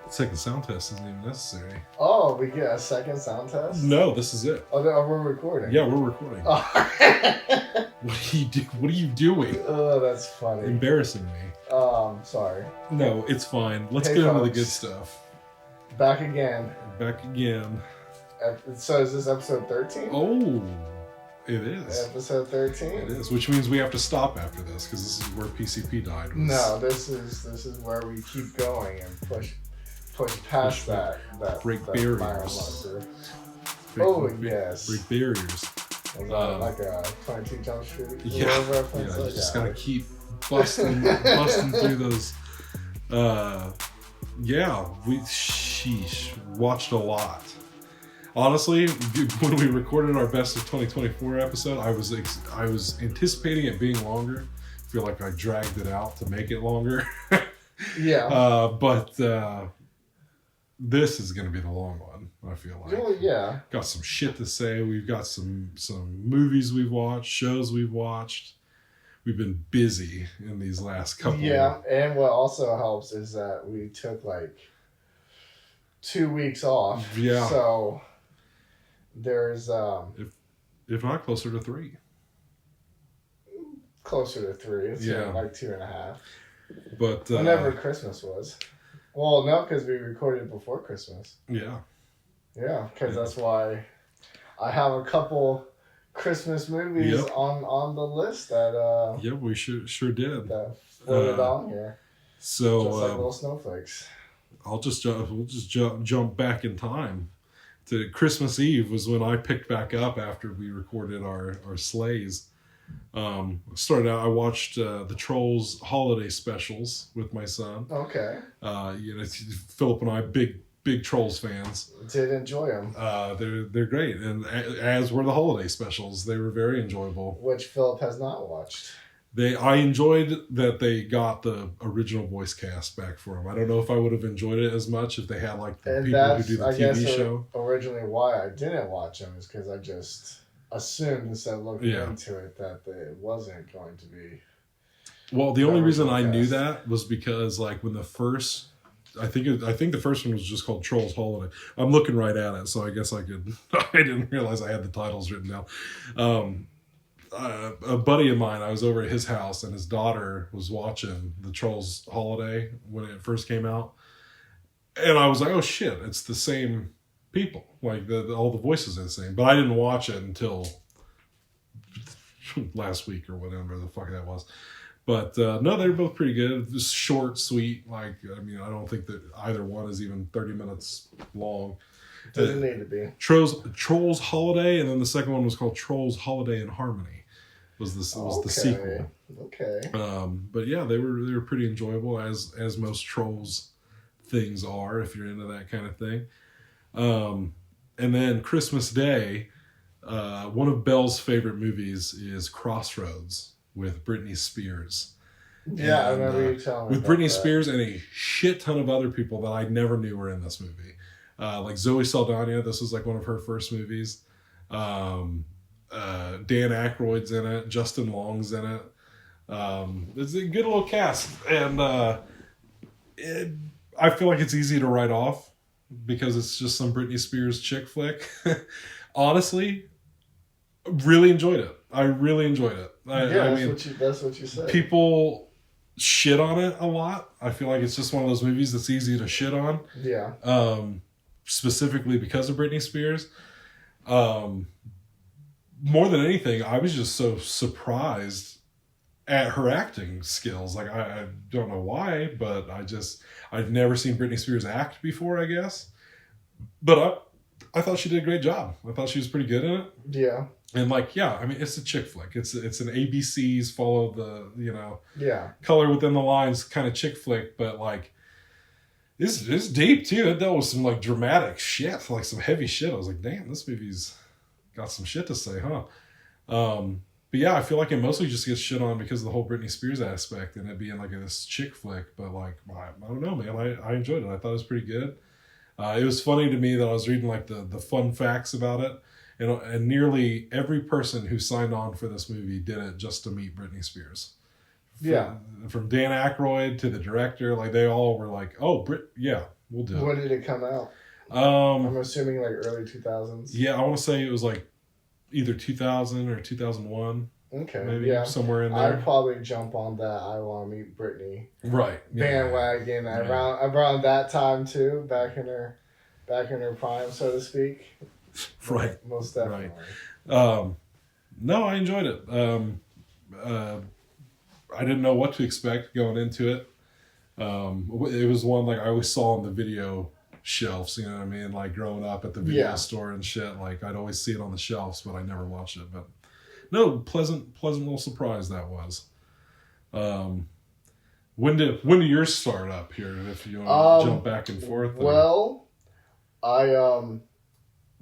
Second sound test isn't even necessary. Oh, we get a second sound test? No, this is it. Oh, we're recording. Yeah, we're recording. Oh. What are you doing? Oh, that's funny. Embarrassing me. Sorry. No, it's fine. Let's Hey, get into the folks. good stuff. Back again. Back again. So is this episode 13? Oh, it is. Episode 13? It is, which means we have to stop after this because this is where PCP died. No, this is where we keep going and push past that break that barriers. mile marker. Oh, yes. Break barriers. Was that like a 22 Jump Street? Yeah, reference? you just gotta keep busting through those. We watched a lot. Honestly, when we recorded our best of 2024 episode, I was anticipating it being longer. I feel like I dragged it out to make it longer. Yeah. But this is going to be the long one, I feel like. Well, yeah. Got some shit to say. We've got some movies we've watched, shows we've watched. We've been busy in these last couple. Yeah, and what also helps is that we took like 2 weeks off. Yeah. So there's if not closer to 3. Closer to 3. It's like 2.5. But whenever Christmas was. Well, no, because we recorded before Christmas. Yeah. Yeah, because that's why I have a couple Christmas movies on the list that yeah, we sure did. That floated on here. So just like little snowflakes. We'll just jump back in time to Christmas Eve was when I picked back up after we recorded our slays. Started out. I watched the Trolls holiday specials with my son. Okay. Philip and I big Trolls fans. Did enjoy them. They're great, and as were the holiday specials. They were very enjoyable. Which Philip has not watched. I enjoyed that they got the original voice cast back for them. I don't know if I would have enjoyed it as much if they had like the people who do the TV show. Originally, why I didn't watch them is because I just assumed instead of looking into it that it wasn't going to be. Well, the only reason I knew that was because like when the first, I think the first one was just called Trolls Holiday. I'm looking right at it, so I guess I could. I didn't realize I had the titles written down. A buddy of mine, I was over at his house, and his daughter was watching the Trolls Holiday when it first came out, and I was like, "Oh shit, it's the same people. Like all the voices are the same." But I didn't watch it until last week or whatever the fuck that was. But no, they were both pretty good. It was short, sweet. Like, I mean, I don't think that either one is even 30 minutes long. Doesn't need to be. Trolls Holiday, and then the second one was called Trolls Holiday in Harmony. Was the sequel. Okay. But yeah, they were pretty enjoyable as most Trolls things are if you're into that kind of thing. And then Christmas Day, one of Belle's favorite movies is Crossroads with Britney Spears. Yeah, and, I remember you telling me. With Britney Spears and a shit ton of other people that I never knew were in this movie. Like Zoe Saldana, this was like one of her first movies. Dan Aykroyd's in it. Justin Long's in it. It's a good little cast. And I feel like it's easy to write off because it's just some Britney Spears chick flick. Honestly, really enjoyed it. I really enjoyed it. That's what you said. People shit on it a lot. I feel like it's just one of those movies that's easy to shit on. Yeah. Specifically because of Britney Spears. More than anything, I was just so surprised at her acting skills. Like, I don't know why, but I've never seen Britney Spears act before, I guess. But I thought she did a great job. I thought she was pretty good in it. Yeah. And like, yeah, I mean, it's a chick flick. It's an ABCs follow the, color within the lines kind of chick flick, but like, it's deep too. It dealt with some like dramatic shit, like some heavy shit. I was like, damn, this movie's got some shit to say, huh? But yeah, I feel like it mostly just gets shit on because of the whole Britney Spears aspect and it being like this chick flick. But like, I don't know, man. I enjoyed it. I thought it was pretty good. It was funny to me that I was reading like the fun facts about it, and nearly every person who signed on for this movie did it just to meet Britney Spears. Yeah. From Dan Aykroyd to the director, like they all were like, "Oh, we'll do it. When did it come out? I'm assuming like early 2000s. Yeah, I want to say it was like either 2000 or 2001. Okay, maybe somewhere in there. I'd probably jump on that I Want to Meet Britney bandwagon around that time too, back in her prime, so to speak. Right, most definitely. Right. No, I enjoyed it. I didn't know what to expect going into it. It was one like I always saw on the video shelves, you know what I mean? Like growing up at the video store and shit, like I'd always see it on the shelves, but I never watched it. But no, pleasant little surprise that was. When did yours start up here? If you want to jump back and forth. Well, I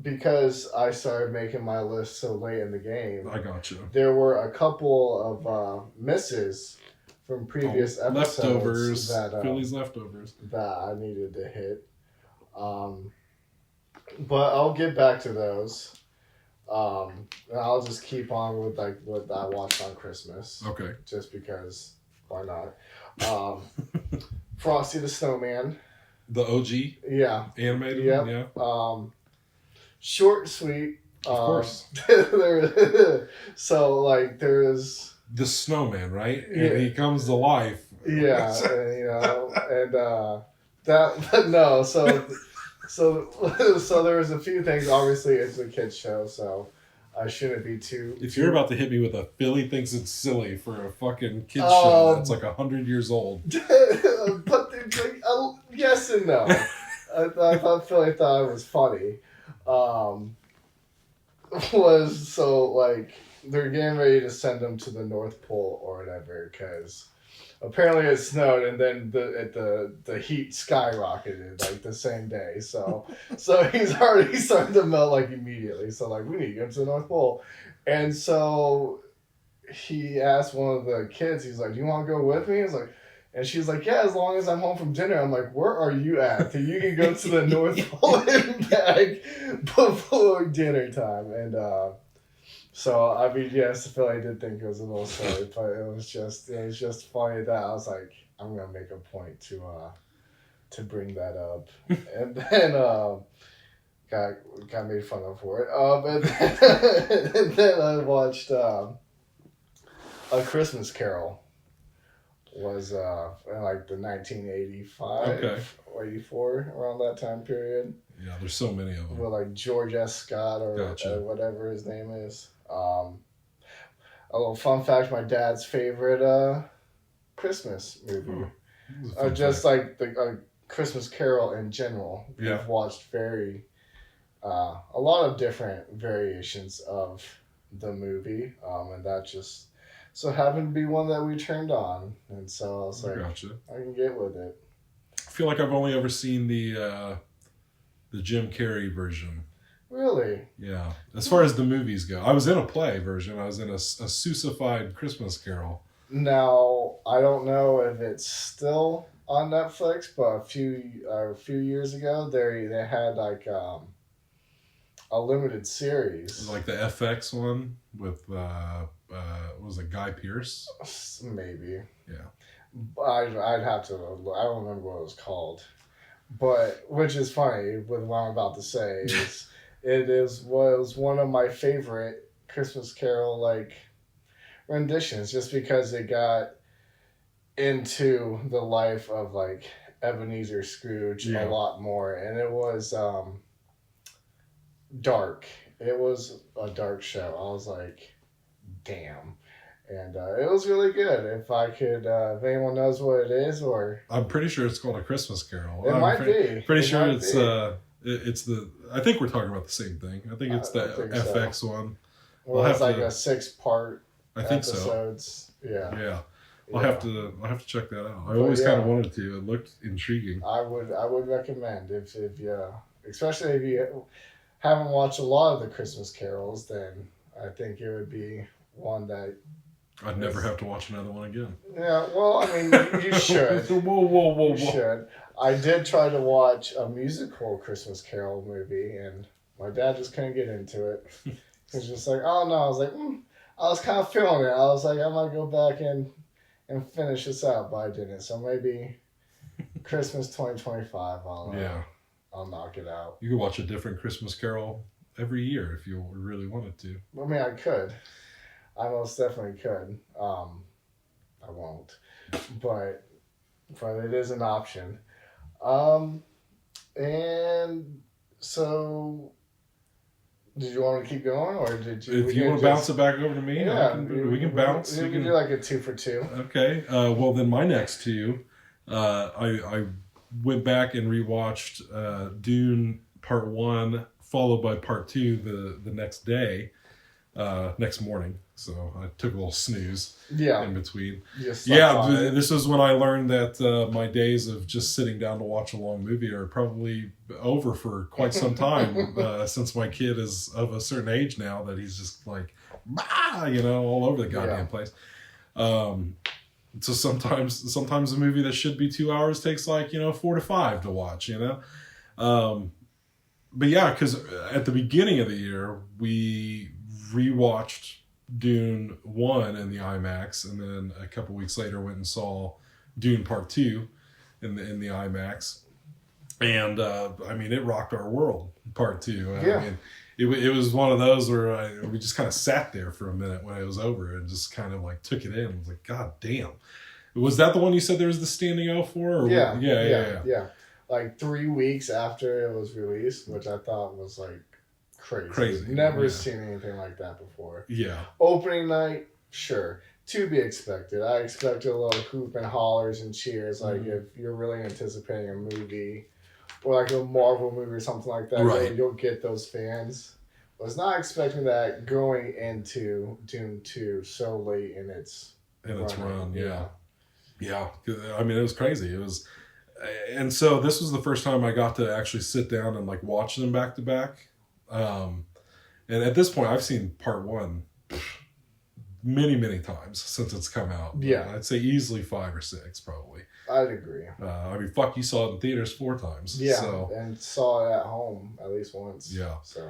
because I started making my list so late in the game. I got you. There were a couple of misses from previous episodes. Leftovers. Philly's leftovers. That I needed to hit. But I'll get back to those. I'll just keep on with like what I watched on Christmas. Okay. Just because, why not? Frosty the Snowman. The OG. Yeah. Animated. Yep. Yeah. Short and sweet. Of course. So like there's the snowman, right? Yeah. And he comes to life. Yeah, So there was a few things. Obviously, it's a kids show, so I shouldn't be too. If you're about to hit me with a Philly thinks it's silly for a fucking kids show that's like 100 years old, but like, yes and no. I thought Philly thought it was funny. Was so like they're getting ready to send them to the North Pole or whatever because. Apparently it snowed and then the heat skyrocketed like the same day. So he's already starting to melt like immediately. So like we need to get to the North Pole. And so he asked one of the kids, he's like, do you want to go with me? He's like, and she's like, yeah, as long as I'm home from dinner. I'm like, where are you at? So you can go to the North Pole and back before dinner time. And so I mean, yes, Phil, I did think it was a little silly, but it was just funny that I was like, I'm gonna make a point to bring that up, and then got made fun of for it. And then I watched A Christmas Carol. Was in like the 1985 or 84 around that time period. Yeah, there's so many of them. With like George S. Scott or whatever his name is. A little fun fact: my dad's favorite Christmas movie. Just fact. Like the Christmas Carol in general. Yeah. We've watched a lot of different variations of the movie, and that just so happened to be one that we turned on, and so I was like, I can get with it. I feel like I've only ever seen the Jim Carrey version. Really? Yeah. As far as the movies go, I was in a play version. I was in a Seussified Christmas Carol. Now I don't know if it's still on Netflix, but a few years ago they had like a limited series, like the FX one with was it Guy Pearce? Maybe. Yeah. I'd have to. I don't remember what it was called, but which is funny with what I'm about to say is was one of my favorite Christmas Carol like renditions just because it got into the life of like Ebenezer Scrooge a lot more, and it was dark. It was a dark show. I was like, damn. And it was really good. If I could, if anyone knows what it is, or I'm pretty sure it's called A Christmas Carol. It might be. Pretty sure it's the. I think we're talking about the same thing. I think it's the FX one. Well, it's like a 6-part. I think episodes. So. Yeah. Yeah. I'll have to check that out. I always kind of wanted to. It looked intriguing. I would recommend if especially if you haven't watched a lot of the Christmas carols, then I think it would be one that I'd never have to watch another one again. Yeah, well, I mean, you should. Whoa. You should. I did try to watch a musical Christmas Carol movie, and my dad just couldn't get into it. He was just like, oh no. I was like, I was kind of feeling it. I was like, I might go back and finish this out, but I didn't. So maybe Christmas 2025. I'll knock it out. You could watch a different Christmas Carol every year if you really wanted to. I mean, I could. I most definitely could. I won't, but it is an option. And so, did you want to keep going, or did you? If you want to bounce it back over to me, yeah, we can bounce. We can do like a 2 for 2. Okay. Well, then my next two, I went back and rewatched Dune Part 1, followed by Part 2 the next day, next morning. So I took a little snooze in between. Yeah, this is when I learned that my days of just sitting down to watch a long movie are probably over for quite some time, since my kid is of a certain age now that he's just like, bah, all over the goddamn place. So sometimes a movie that should be 2 hours takes like 4 to 5 to watch. But yeah, because at the beginning of the year we rewatched Dune 1 in the IMAX, and then a couple weeks later went and saw Dune Part 2 in the IMAX, and I mean, it rocked our world. Part 2. I mean, it was one of those where we just kind of sat there for a minute when it was over and just kind of like took it in. I was like, God damn. Was that the one you said there was the standing O for? Or yeah. Like 3 weeks after it was released, which I thought was like crazy. Never seen anything like that before. Yeah. Opening night, sure. To be expected. I expected a little hoop and hollers and cheers. Like if you're really anticipating a movie or like a Marvel movie or something like that, you'll get those fans. I was not expecting that going into Dune 2 so late in its run. Yeah. I mean, it was crazy. It was, and so this was the first time I got to actually sit down and like watch them back to back. And at this point, I've seen Part 1 many times since it's come out. Yeah. I'd say easily 5 or 6, probably. I'd agree. I mean, fuck, you saw it in theaters 4 times. Yeah, and saw it at home at least once. Yeah. So.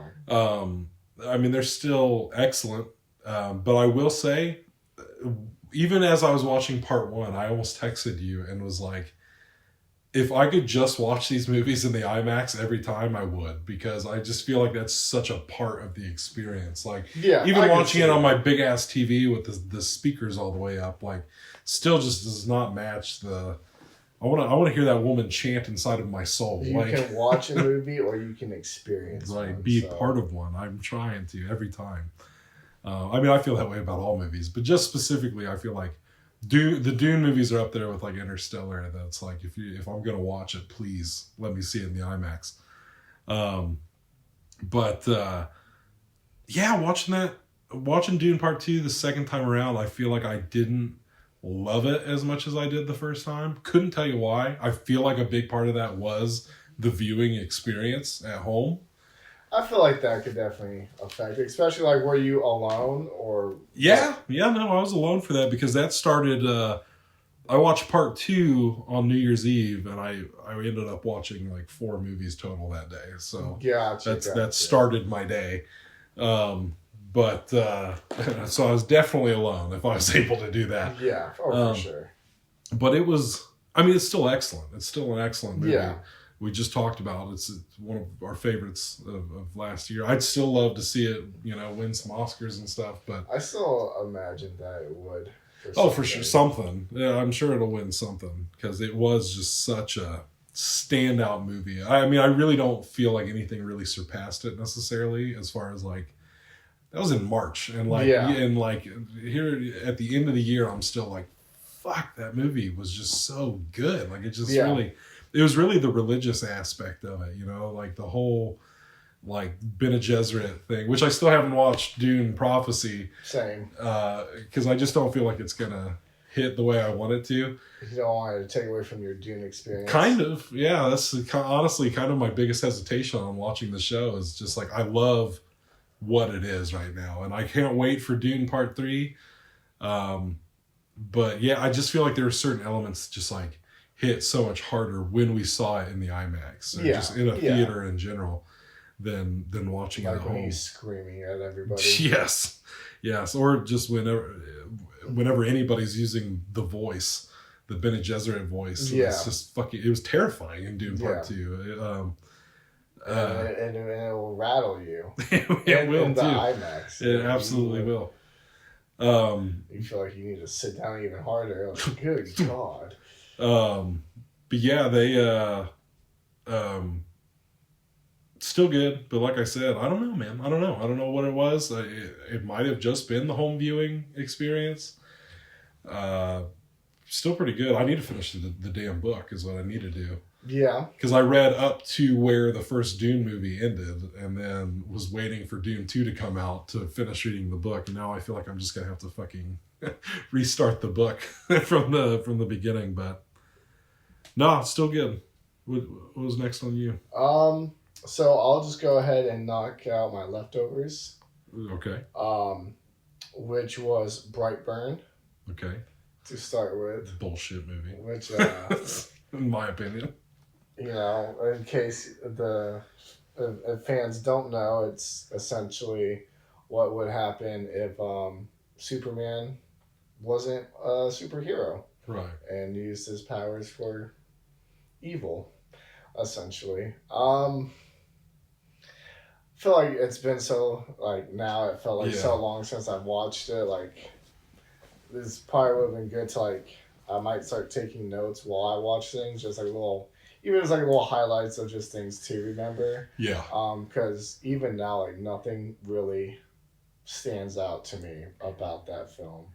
I mean, they're still excellent. But I will say, even as I was watching Part 1, I almost texted you and was like, if I could just watch these movies in the IMAX every time, I would, because I just feel like that's such a part of the experience. Like, even watching it on my big ass TV with the speakers all the way up, like, still just does not match the. I want to hear that woman chant inside of my soul. You can watch a movie or you can experience one. Be part of one. I'm trying to every time. I mean, I feel that way about all movies, but just specifically, I feel like the Dune movies are up there with like Interstellar. That's like, if I'm gonna watch it, please let me see it in the IMAX. Watching Dune Part 2 the second time around, I feel like I didn't love it as much as I did the first time. Couldn't tell you why. I feel like a big part of that was the viewing experience at home. I feel like that could definitely affect it, especially like, were you alone or? Yeah, no, I was alone for that because that started. I watched Part 2 on New Year's Eve, and I ended up watching like 4 movies total that day. So that started my day. But so I was definitely alone if I was able to do that. Yeah, for sure. But it was. I mean, it's still excellent. It's still an excellent movie. Yeah. We just talked about it's one of our favorites of last year. I'd still love to see it, win some Oscars and stuff, but I still imagine that it would. For sure, something. Yeah, I'm sure it'll win something because it was just such a standout movie. I mean, I really don't feel like anything really surpassed it necessarily, as far as like that was in March, and here at the end of the year, I'm still like, fuck, that movie was just so good. Like it just really. It was really the religious aspect of it, like the whole, like, Bene Gesserit thing, which I still haven't watched Dune Prophecy. Same. Because I just don't feel like it's going to hit the way I want it to. You don't want it to take away from your Dune experience. Kind of, yeah. That's honestly kind of my biggest hesitation on watching the show is just, like, I love what it is right now. And I can't wait for Dune Part 3. But, yeah, I just feel like there are certain elements just, like, hit so much harder when we saw it in the IMAX or just in a theater in general than watching it at home. When he's screaming at everybody. Yes, or just whenever anybody's using the voice the Bene Gesserit voice. So it's just fucking. It was terrifying in Dune Part 2. And it will rattle you. It will in the too. IMAX. It absolutely will. You feel like you need to sit down even harder. Like, good God. But yeah, they still good. But like I said, I don't know, man. I don't know what it was. It might have just been the home viewing experience. Still pretty good. I need to finish the damn book is what I need to do. Yeah. Because I read up to where the first Dune movie ended and then was waiting for Dune 2 to come out to finish reading the book. And now I feel like I'm just going to have to fucking restart the book from the beginning. But no, it's still good. What was next on you? So I'll just go ahead and knock out my leftovers. Okay. Which was Brightburn. Okay. To start with. Bullshit movie. Which, in my opinion. You know, in case if fans don't know, it's essentially what would happen if Superman wasn't a superhero. Right. And used his powers for evil, essentially. I feel like it's been so, like, now it felt like so long since I've watched it. Like, this probably would have been good to, like, I might start taking notes while I watch things, just like even as like little highlights of just things to remember. Yeah. Because even now, like, nothing really stands out to me about that film.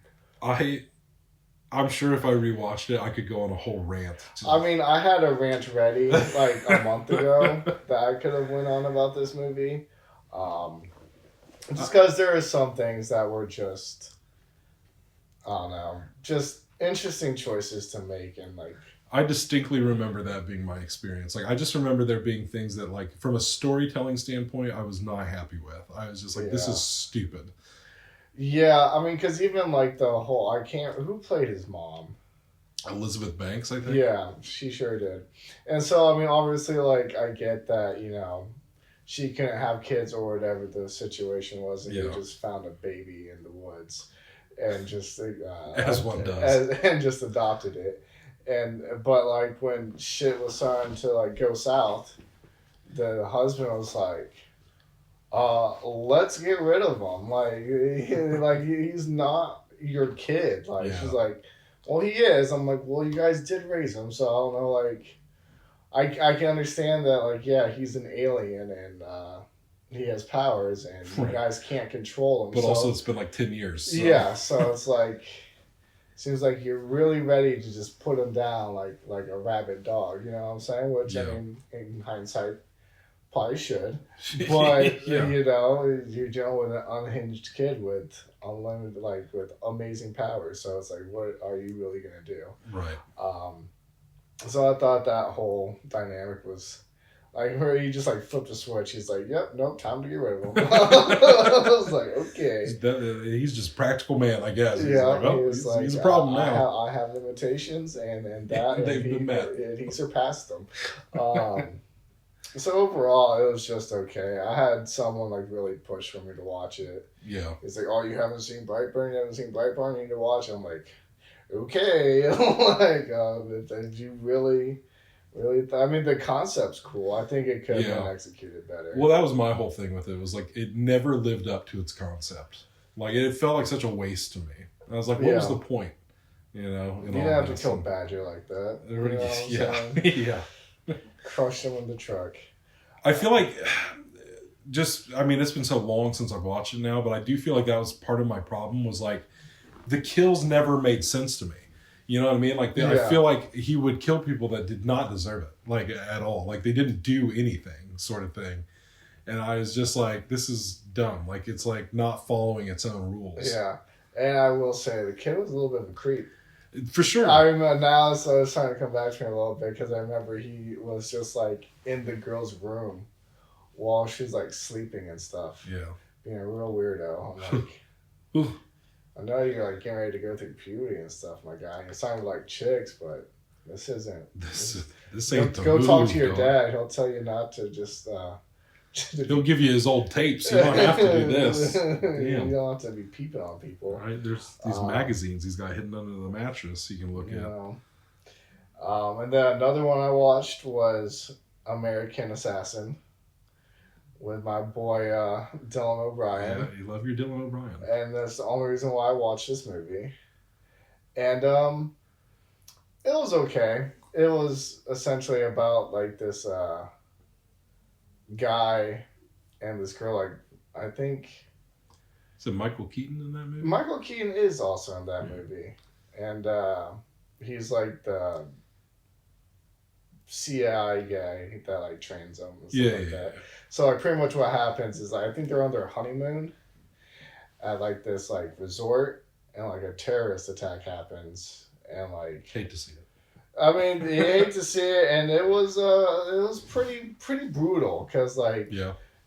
I'm sure if I rewatched it, I could go on a whole rant. I mean, I had a rant ready like a month ago that I could have went on about this movie. Just because there are some things that were just, I don't know, just interesting choices to make. And like, I distinctly remember that being my experience. Like, I just remember there being things that, like, from a storytelling standpoint, I was not happy with. I was just like, this is stupid. Yeah, I mean, because even, like, who played his mom? Elizabeth Banks, I think? Yeah, she sure did. And so, I mean, obviously, like, I get that, you know, she couldn't have kids or whatever the situation was, and you just found a baby in the woods, and just... as one does. And just adopted it. But, like, when shit was starting to, like, go south, the husband was like... let's get rid of him. Like he's not your kid. Like, she's like, well, he is. I'm like, well, you guys did raise him, so I don't know. Like, I can understand that. Like, yeah, he's an alien and he has powers, and you guys can't control him. But also, it's been like 10 years. So. Yeah, so it's like, seems like you're really ready to just put him down like a rabid dog. You know what I'm saying? Which I mean, in hindsight, probably should, but you know, you're dealing with an unhinged kid with unlimited, like, with amazing powers. So it's like, what are you really gonna do? Right. So I thought that whole dynamic was like, where he just like flipped a switch. He's like, "Yep, nope, time to get rid of him." I was like, okay. He's just practical man, I guess. He's like, he's a problem now. I have limitations, and that they've been met, and he surpassed them. So overall, it was just okay. I had someone like really push for me to watch it. Yeah. It's like, oh, you haven't seen Brightburn? You haven't seen Brightburn? You need to watch it. I'm like, okay. Like, did you really? I mean, the concept's cool. I think it could have been executed better. Well, that was my whole thing with it. It was like, it never lived up to its concept. Like, it felt like such a waste to me. I was like, what was the point? You know? You didn't have to kill Badger like that. Yeah. Crush him in the truck. I feel like, I mean, it's been so long since I've watched it now, but I do feel like that was part of my problem, was like, the kills never made sense to me. You know what I mean? Like, I feel like he would kill people that did not deserve it, like, at all. Like, they didn't do anything, sort of thing. And I was just like, this is dumb. Like, it's like not following its own rules. Yeah. And I will say, the kid was a little bit of a creep. For sure. I remember now, so it's trying to come back to me a little bit, because I remember he was just like in the girl's room while she's like sleeping and stuff. Yeah. Being a real weirdo. I'm like, I know you're like getting ready to go through puberty and stuff, my guy. You're sounding like chicks, but this isn't. This ain't the Go talk to your dad. He'll tell you not to just. He'll give you his old tapes. You don't have to do this. You don't have to be peeping on people. Right? There's these magazines he's got hidden under the mattress you can look at. And then another one I watched was American Assassin with my boy Dylan O'Brien. Yeah, you love your Dylan O'Brien. And that's the only reason why I watched this movie. And it was okay. It was essentially about like this guy and this girl. Like I think. Is it Michael Keaton in that movie? Michael Keaton is also in that movie, and he's like the CIA guy that like trains them. And stuff like that. So like pretty much what happens is like, I think they're on their honeymoon at like this like resort, and like a terrorist attack happens, and like hate to see it. I mean, you hate to see it, and it was pretty brutal because like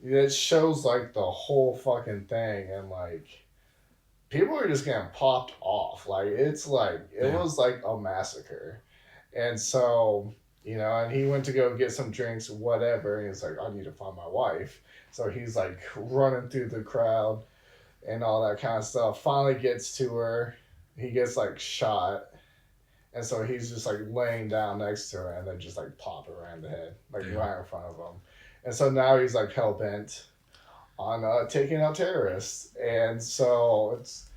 it shows like the whole fucking thing, and like people are just getting popped off. Like it's like it was like a massacre, and so and he went to go get some drinks, whatever, and he's like, I need to find my wife. So he's like running through the crowd and all that kind of stuff. Finally gets to her. He gets like shot. And so he's just like laying down next to her and then just like pop her right in the head, like right in front of him. And so now he's like hell bent on taking out terrorists. And so it's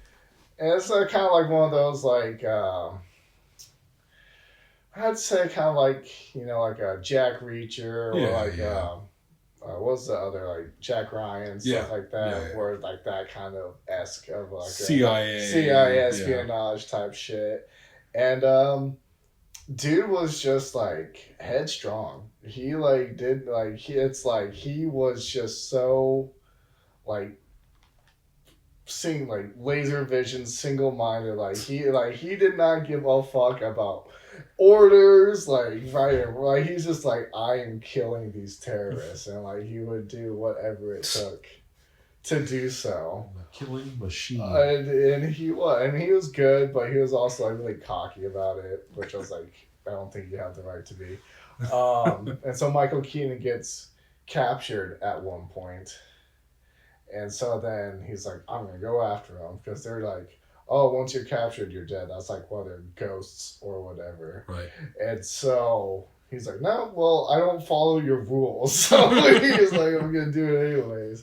kind of like one of those like, I'd say kind of like, like a Jack Reacher or what's the other, like Jack Ryan, stuff like that, where like that kind of esque of like CIA espionage type shit. And dude was just like headstrong. He like did like he was just so like seeing like laser vision, single minded. Like he did not give a fuck about orders. Like he's just like, I am killing these terrorists, and like he would do whatever it took to do so. A killing machine. And he was good, but he was also like really cocky about it, which I was like, I don't think you have the right to be. And so Michael Keaton gets captured at one point, and so then he's like, I'm gonna go after him, because they're like, oh, once you're captured, you're dead. That's like whether ghosts or whatever. Right. And so he's like, no, well, I don't follow your rules. So he's like, I'm gonna do it anyways.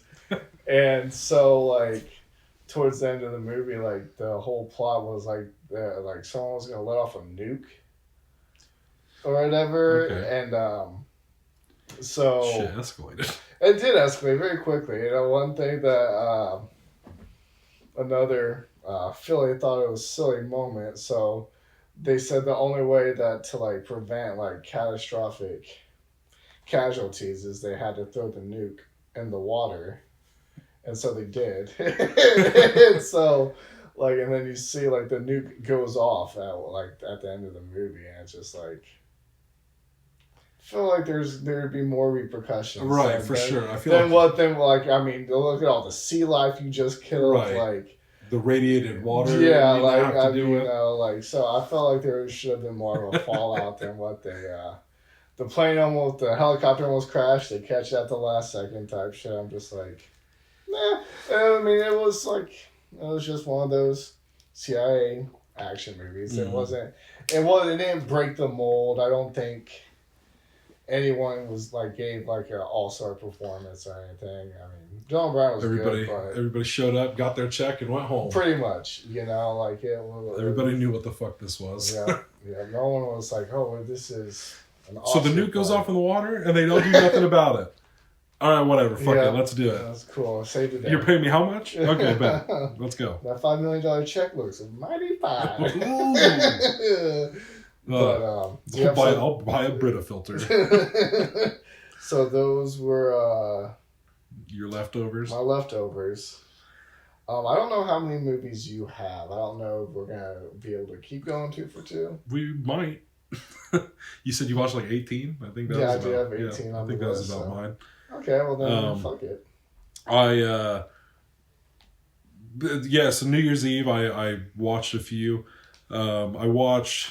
And so, like, towards the end of the movie, like, the whole plot was, like someone was going to let off a nuke or whatever. Okay. And, so... Shit escalated. It did escalate very quickly. One thing that, another Philly thought it was a silly moment, so they said the only way that to, like, prevent, like, catastrophic casualties is they had to throw the nuke in the water. And so they did. And so, like, and then you see, like, the nuke goes off at the end of the movie, and it's just like, I feel like there'd be more repercussions. Right, for sure. I feel then look at all the sea life you just killed, right. Like the radiated water. Yeah, like so I felt like there should have been more of a fallout than what the helicopter almost crashed. They catch it at the last second type shit. I'm just like, nah. I mean, it was just one of those CIA action movies. Mm-hmm. It didn't break the mold. I don't think anyone gave like an all-star performance or anything. I mean, John Brown was good, but everybody showed up, got their check, and went home. Pretty much, everybody knew what the fuck this was. Yeah. No one was like, "Oh, this is." So the nuke goes off in the water, and they don't do nothing about it. All right, whatever. Fuck it. Let's do it. That's cool. Save the day. You're paying me how much? Okay, bet. Let's go. That $5 million check looks mighty fine. I'll buy a Brita filter. So those were your leftovers. My leftovers. I don't know how many movies you have. I don't know if we're gonna be able to keep going 2 for 2. We might. You said you watched like 18. I think that I do have 18. Yeah, I think that was about mine. Okay, well then fuck it. So New Year's Eve I watched a few. I watched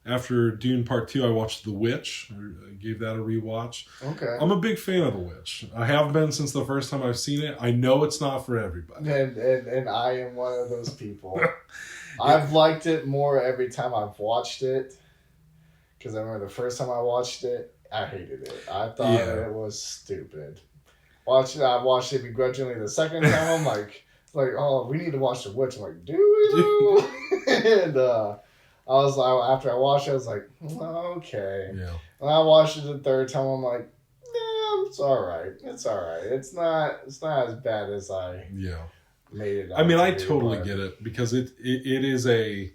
after Dune Part 2. I watched The Witch. I gave that a rewatch. Okay. I'm a big fan of The Witch. I have been since the first time I've seen it. I know it's not for everybody. And I am one of those people. I've liked it more every time I've watched it. because I remember the first time I watched it, I hated it. I thought it was stupid. I watched it begrudgingly the second time. I'm like, oh, we need to watch The Witch. I'm like, do we though? And I was like, after I watched it, I was like, okay. Yeah. When I watched it the third time, I'm like, it's all right. It's all right. It's not as bad as I made it. I mean, I totally get it because it is a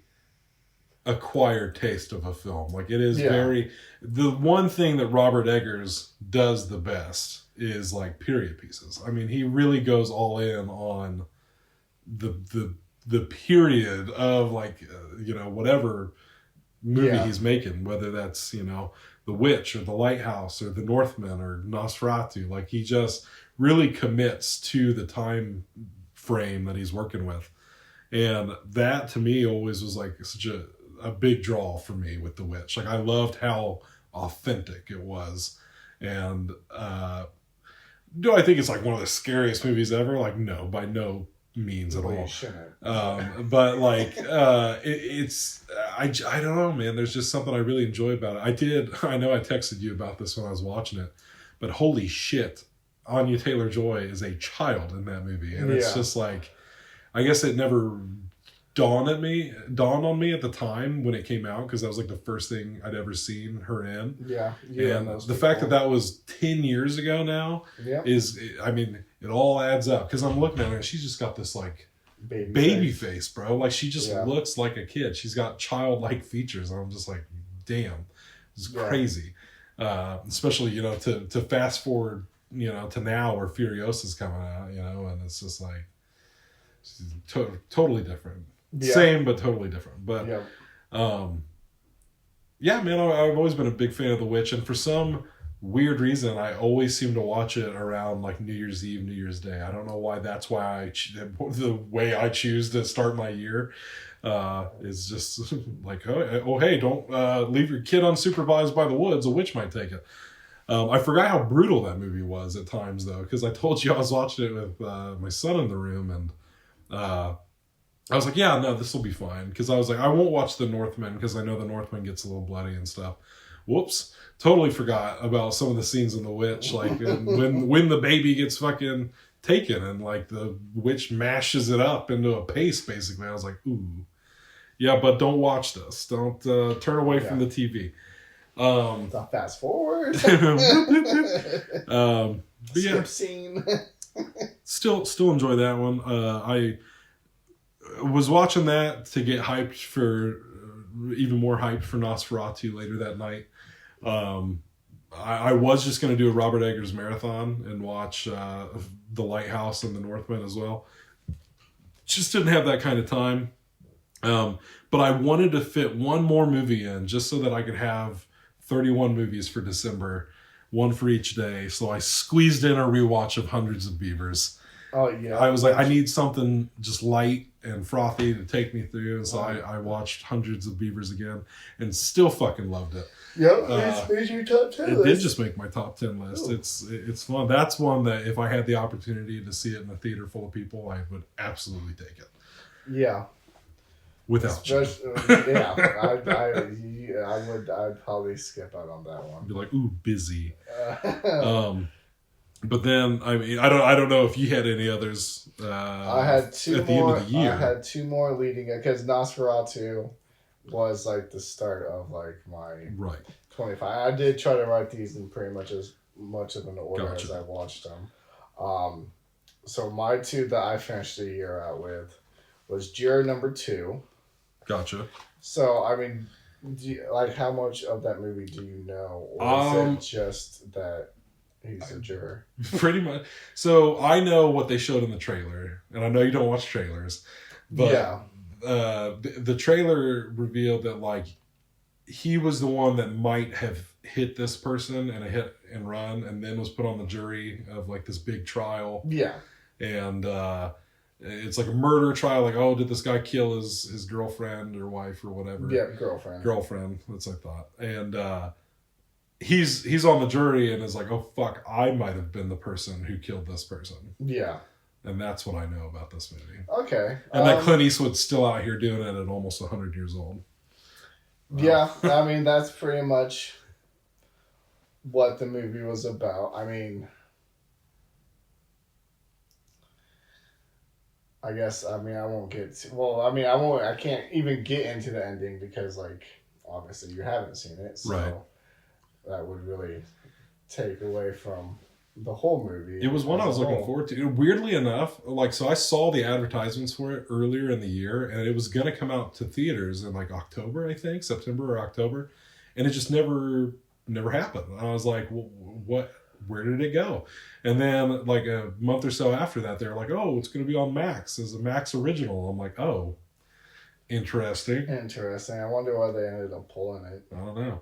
acquired taste of a film. Like, it is very. The one thing that Robert Eggers does the best is like period pieces. I mean, he really goes all in on the period of like whatever movie he's making, whether that's The Witch or The Lighthouse or The Northman or Nosferatu. Like, he just really commits to the time frame that he's working with, and that to me always was like such a big draw for me with The Witch. Like, I loved how authentic it was, and do I think it's like one of the scariest movies ever? Like, no, by no means at all. But like it's I don't know, man, there's just something I really enjoy about it. I know I texted you about this when I was watching it, but holy shit, Anya Taylor-Joy is a child in that movie, and it's just like, I guess it never dawned on me at the time when it came out, because that was like the first thing I'd ever seen her in. And the fact that was 10 years ago now is, I mean, it all adds up, because I'm looking at her and she's just got this like baby face, bro. Like, she just looks like a kid. She's got childlike features, and I'm just like, damn, this is crazy. Especially to fast forward to now where Furiosa's coming out, and it's just like totally different. Same but totally different. But man, I've always been a big fan of The Witch, and for some weird reason I always seem to watch it around like New Year's Eve, New Year's Day. I don't know why. That's why the way I choose to start my year is just like, oh hey, don't leave your kid unsupervised by the woods, a witch might take it. I forgot how brutal that movie was at times, though, because I told you I was watching it with my son in the room, and I was like, yeah, no, this will be fine. Because I was like, I won't watch The Northman because I know The Northman gets a little bloody and stuff. Whoops. Totally forgot about some of the scenes in The Witch. Like, when the baby gets fucking taken and, like, the witch mashes it up into a paste, basically. I was like, ooh. Yeah, but don't watch this. Don't turn away from the TV. Don't fast forward. Skip scene. Still enjoy that one. I was watching that to get hyped for even more hyped for Nosferatu later that night. I was just going to do a Robert Eggers marathon and watch The Lighthouse and The Northman as well. Just didn't have that kind of time. But I wanted to fit one more movie in just so that I could have 31 movies for December, one for each day. So I squeezed in a rewatch of Hundreds of Beavers. Oh, yeah. I was like, I need something just light and frothy to take me through. And so I watched Hundreds of Beavers again and still fucking loved it. Yep, it's made your top 10 list. It did just make my top 10 list. Ooh. It's fun. That's one that if I had the opportunity to see it in a theater full of people, I would absolutely take it. Yeah. Without you. I'd probably skip out on that one. Be like, ooh, busy. But then, I mean, I don't know if you had any others. I had two at more. The end of the year. I had two more leading it because Nosferatu was like the start of like my 25. I did try to write these in pretty much as much of an order as I watched them. So my two that I finished the year out with was Juror number 2. Gotcha. So I mean, how much of that movie do you know, or is it just that he's a juror? Pretty much. So I know what they showed in the trailer, and I know you don't watch trailers, but the trailer revealed that like he was the one that might have hit this person in a hit and run, and then was put on the jury of like this big trial. Yeah, and it's like a murder trial. Like, oh, did this guy kill his girlfriend or wife or whatever? Yeah, girlfriend. That's what I thought. And he's on the jury and is like, oh fuck, I might have been the person who killed this person. Yeah. And that's what I know about this movie. Okay. And that Clint Eastwood's still out here doing it at almost 100 years old. Yeah, I mean, that's pretty much what the movie was about. I mean, I guess, I mean, I won't get to, well, I mean, I can't even get into the ending because, like, obviously you haven't seen it, so that would really take away from the whole movie. It was one I was looking forward to. Weirdly enough, like, so I saw the advertisements for it earlier in the year, and it was going to come out to theaters in like October, I think, September or October, and it just never happened. I was like, well, what? Where did it go? And then like a month or so after that, they're like, oh, it's going to be on Max as a Max original. I'm like, oh, interesting. Interesting. I wonder why they ended up pulling it. I don't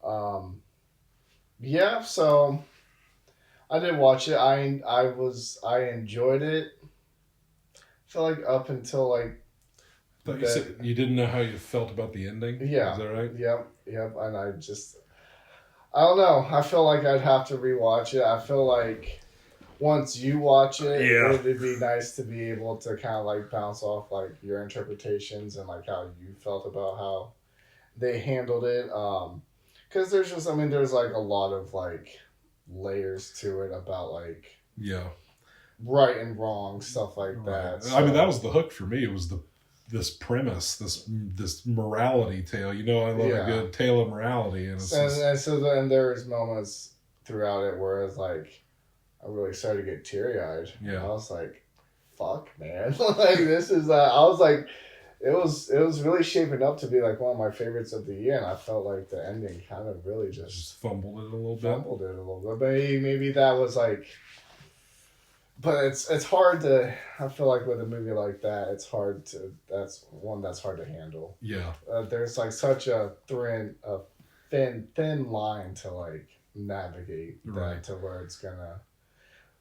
know. Yeah, so I did watch it. I enjoyed it. I feel like up until like. I thought you said you didn't know how you felt about the ending. Yeah. Is that right? Yep. And I don't know. I feel like I'd have to rewatch it. I feel like once you watch it, it'd be nice to be able to kind of like bounce off like your interpretations and like how you felt about how they handled it. Because there's just, I mean, there's like a lot of like layers to it about like right and wrong stuff like that. So, I mean, that was the hook for me. It was this premise, this morality tale. You know, I love a good tale of morality, and so then there's moments throughout it where it's like I really started to get teary eyed. Yeah, I was like, "Fuck, man!" Like this is. I was like, it was really shaping up to be like one of my favorites of the year, and I felt like the ending kind of really just fumbled it a little bit. But maybe that was like. But it's hard to. I feel like with a movie like that, it's hard to. That's hard to handle. Yeah. There's like such a thin line to like navigate that to where it's gonna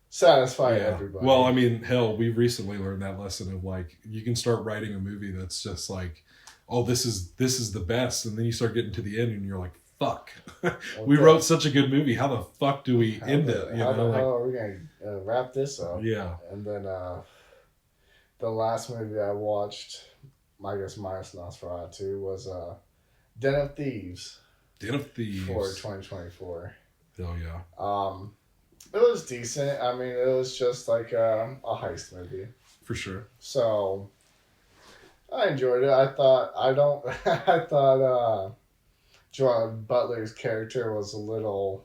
satisfy everybody. Well, I mean, hell, we recently learned that lesson of like you can start writing a movie that's just like, oh, this is the best, and then you start getting to the end, and you're like, fuck, we wrote such a good movie. How the fuck do we end it? How are we gonna wrap this up? Yeah. And then the last movie I watched, I guess minus Nosferatu, was Den of Thieves. Den of Thieves for 2024. Hell yeah. It was decent. I mean, it was just like a heist movie. For sure. So I enjoyed it. I thought Gerard Butler's character was a little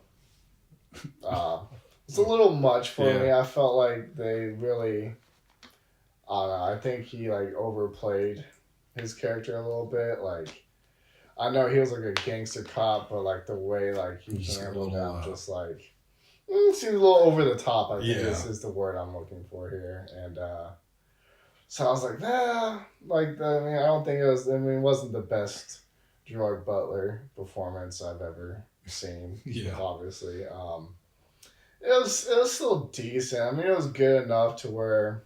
much for me. I felt like they really I don't know, I think he like overplayed his character a little bit. Like I know he was like a gangster cop, but like the way like he handled them just like seems a little over the top, I think this is the word I'm looking for here. And so I was like, like I mean I don't think it wasn't the best Gerard Butler performance I've ever seen. Yeah. Obviously. It was still decent. I mean, it was good enough to where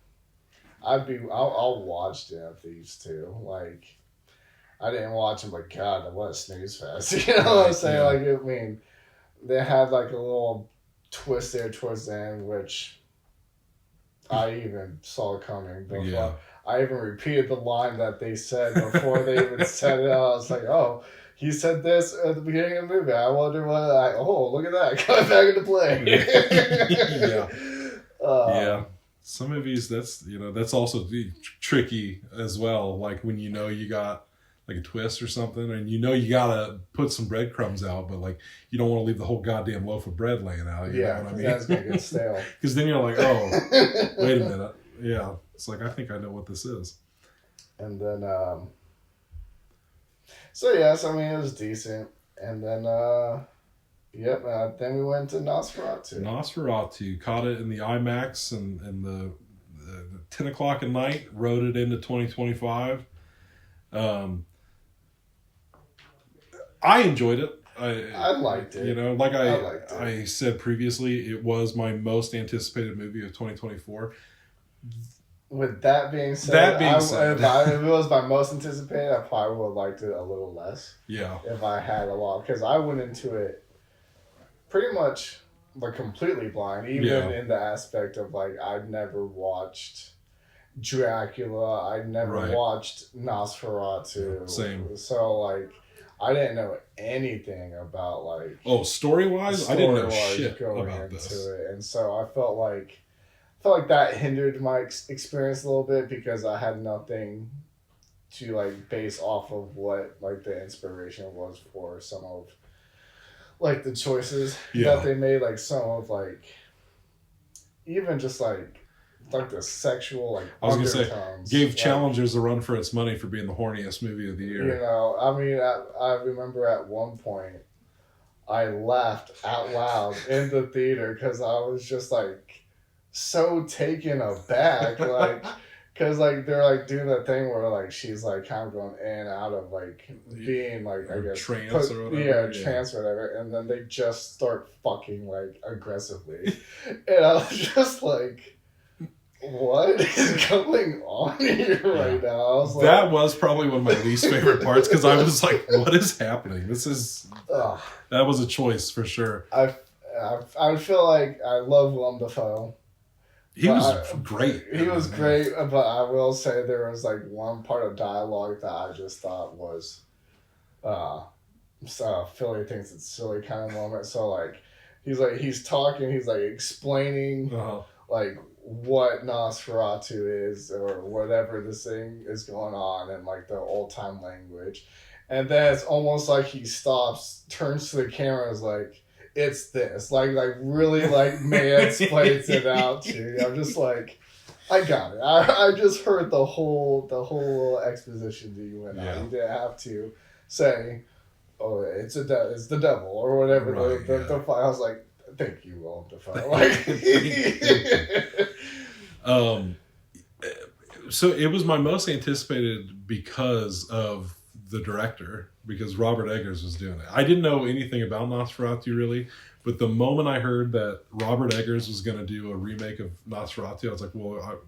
I'll watch Den of Thieves too. Like, I didn't watch them, but God, what a snooze fest. You know what I'm saying? Yeah. Like, I mean, they had like a little twist there towards the end, which I even saw coming. Before. I even repeated the line that they said before they even said it. I was like, oh, he said this at the beginning of the movie. I wonder look at that. Coming back into play. Yeah. Some movies, that's also tricky as well. Like when you know you got like a twist or something, and you know you gotta put some breadcrumbs out, but like you don't want to leave the whole goddamn loaf of bread laying out. You know what I mean? That's gonna get stale. Because then you're like, oh, wait a minute. Yeah. It's like, I think I know what this is. And then, so yes, I mean, it was decent. And then, then we went to Nosferatu. Nosferatu. Caught it in the IMAX and the 10 o'clock at night. Rode it into 2025. I enjoyed it. I liked it. You know, like I said previously, it was my most anticipated movie of 2024. With that being said, if it was my most anticipated, I probably would have liked it a little less. Yeah. If I had a lot, because I went into it pretty much like completely blind, even in the aspect of like I'd never watched Dracula, I'd never watched Nosferatu. Same. So like I didn't know anything about like story-wise, I didn't know shit going about into this. it, and so I felt like that hindered my experience a little bit because I had nothing to like base off of what like the inspiration was for some of like the choices that they made, like some of like even just like the sexual like I was gonna say gave like, Challengers a run for its money for being the horniest movie of the year. You know, I mean, I remember at one point I laughed out loud in the theater because I was just like so taken aback, like. Because, like, they're, like, doing that thing where, like, she's, like, kind of going in and out of, like, being, like, I guess... Trance or whatever. Yeah, trance or whatever. And then they just start fucking, like, aggressively. And I was just like, what is going on here right now? I was like... That was probably one of my least favorite parts, because I was like, what is happening? This is... That was a choice, for sure. I feel like I love Willem Dafoe. He was great. He was great, but I will say there was like one part of dialogue that I just thought was Philly thinks it's silly kind of moment. So like he's talking, he's like explaining like what Nosferatu is or whatever this thing is going on in like the old time language. And then it's almost like he stops, turns to the camera, is like, it's this, like really like mansplains it out to you. I'm just like, I got it. I just heard the whole little exposition that you went on. You didn't have to say, oh, it's the devil or whatever. Right, the I was like, thank you, Willem Dafoe. Like, so it was my most anticipated because of the director, because Robert Eggers was doing it. I didn't know anything about Nosferatu really, but the moment I heard that Robert Eggers was going to do a remake of Nosferatu, I was like, well,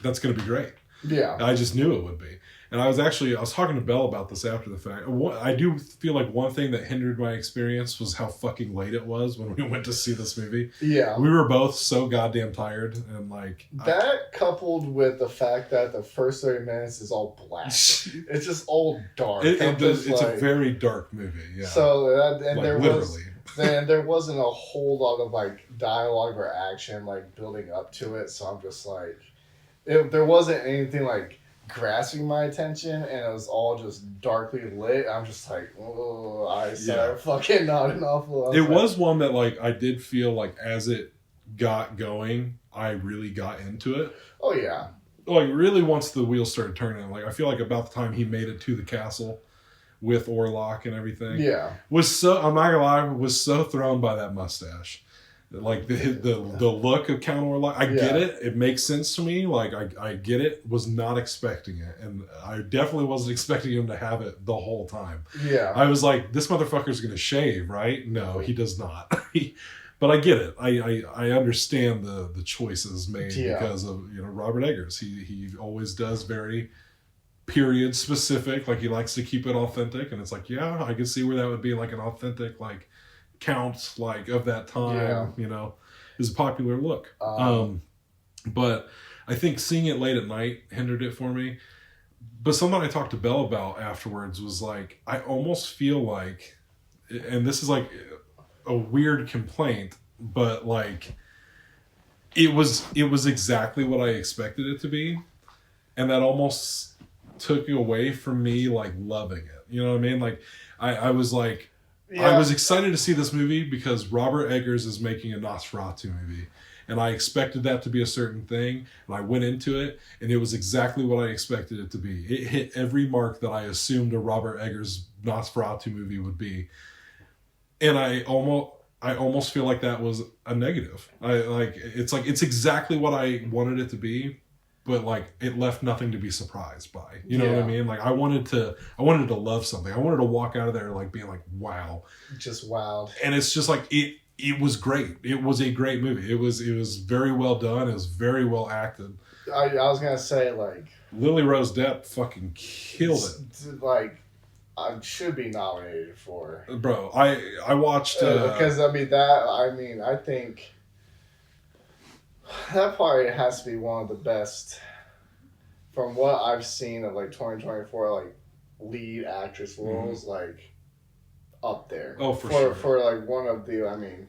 that's going to be great. Yeah. I just knew it would be. And I was talking to Belle about this after the fact. I do feel like one thing that hindered my experience was how fucking late it was when we went to see this movie. Yeah. We were both so goddamn tired, and like... That coupled with the fact that the first 30 minutes is all black. It's just all dark. It's a very dark movie, yeah. So, literally. There wasn't a whole lot of like dialogue or action like building up to it, so I'm just like... there wasn't anything like grasping my attention, and it was all just darkly lit. I'm just like, oh, I started fucking nodding off. It was one that like I did feel like as it got going, I really got into it. Oh yeah. Like really once the wheels started turning, like I feel like about the time he made it to the castle with Orlok and everything. Yeah. I'm not gonna lie, was so thrown by that mustache. Like the look of Count Orlok, I get it. It makes sense to me. Like I get it. Was not expecting it, and I definitely wasn't expecting him to have it the whole time. Yeah, I was like, this motherfucker's gonna shave, right? No, he does not. But I get it. I understand the choices made because of Robert Eggers. He always does very period specific. Like he likes to keep it authentic, and it's like I can see where that would be like an authentic like. Counts like of that time, is a popular look. But I think seeing it late at night hindered it for me. But something I talked to Belle about afterwards was like, I almost feel like, and this is like a weird complaint, but like it was exactly what I expected it to be. And that almost took away from me like loving it. You know what I mean? Like I was like, I was excited to see this movie because Robert Eggers is making a Nosferatu movie. And I expected that to be a certain thing. And I went into it, and it was exactly what I expected it to be. It hit every mark that I assumed a Robert Eggers Nosferatu movie would be. And I almost feel like that was a negative. It's exactly what I wanted it to be. But like it left nothing to be surprised by. You know what I mean? Like I wanted to love something. I wanted to walk out of there like being like, wow. Just wowed. And it's just like it was great. It was a great movie. It was very well done. It was very well acted. I was gonna say like Lily Rose Depp fucking killed it. Like I should be nominated for. Bro, I watched because I think that probably has to be one of the best from what I've seen of like 2024 like lead actress roles. Like up there. Oh, for sure. For like one of the, I mean,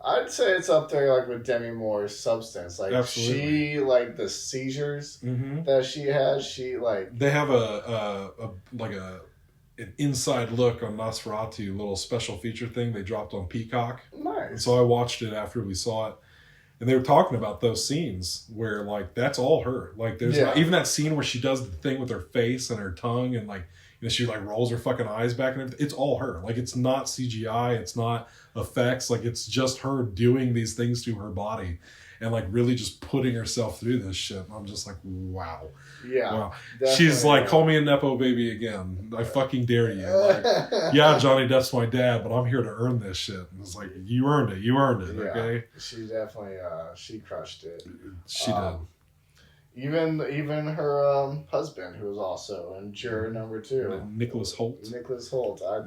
I'd say it's up there like with Demi Moore's Substance. Like Absolutely. she like the seizures that she has. She like they have an inside look on Nosferatu, little special feature thing they dropped on Peacock. Nice. And so I watched it after we saw it. And they were talking about those scenes where, like, that's all her. Like, there's not, even that scene where she does the thing with her face and her tongue and, like, you know, she, like, rolls her fucking eyes back and everything. It's all her. Like, it's not CGI. It's not effects. Like, it's just her doing these things to her body and, like, really just putting herself through this shit. And I'm just like, wow. Yeah. Wow. She's like, call me a Nepo baby again. I fucking dare you. Like, yeah, Johnny Depp's my dad, but I'm here to earn this shit. And it's like, you earned it. You earned it, okay? She definitely, she crushed it. She did. Even her husband, who was also in Juror number 2. Nicholas Hoult. I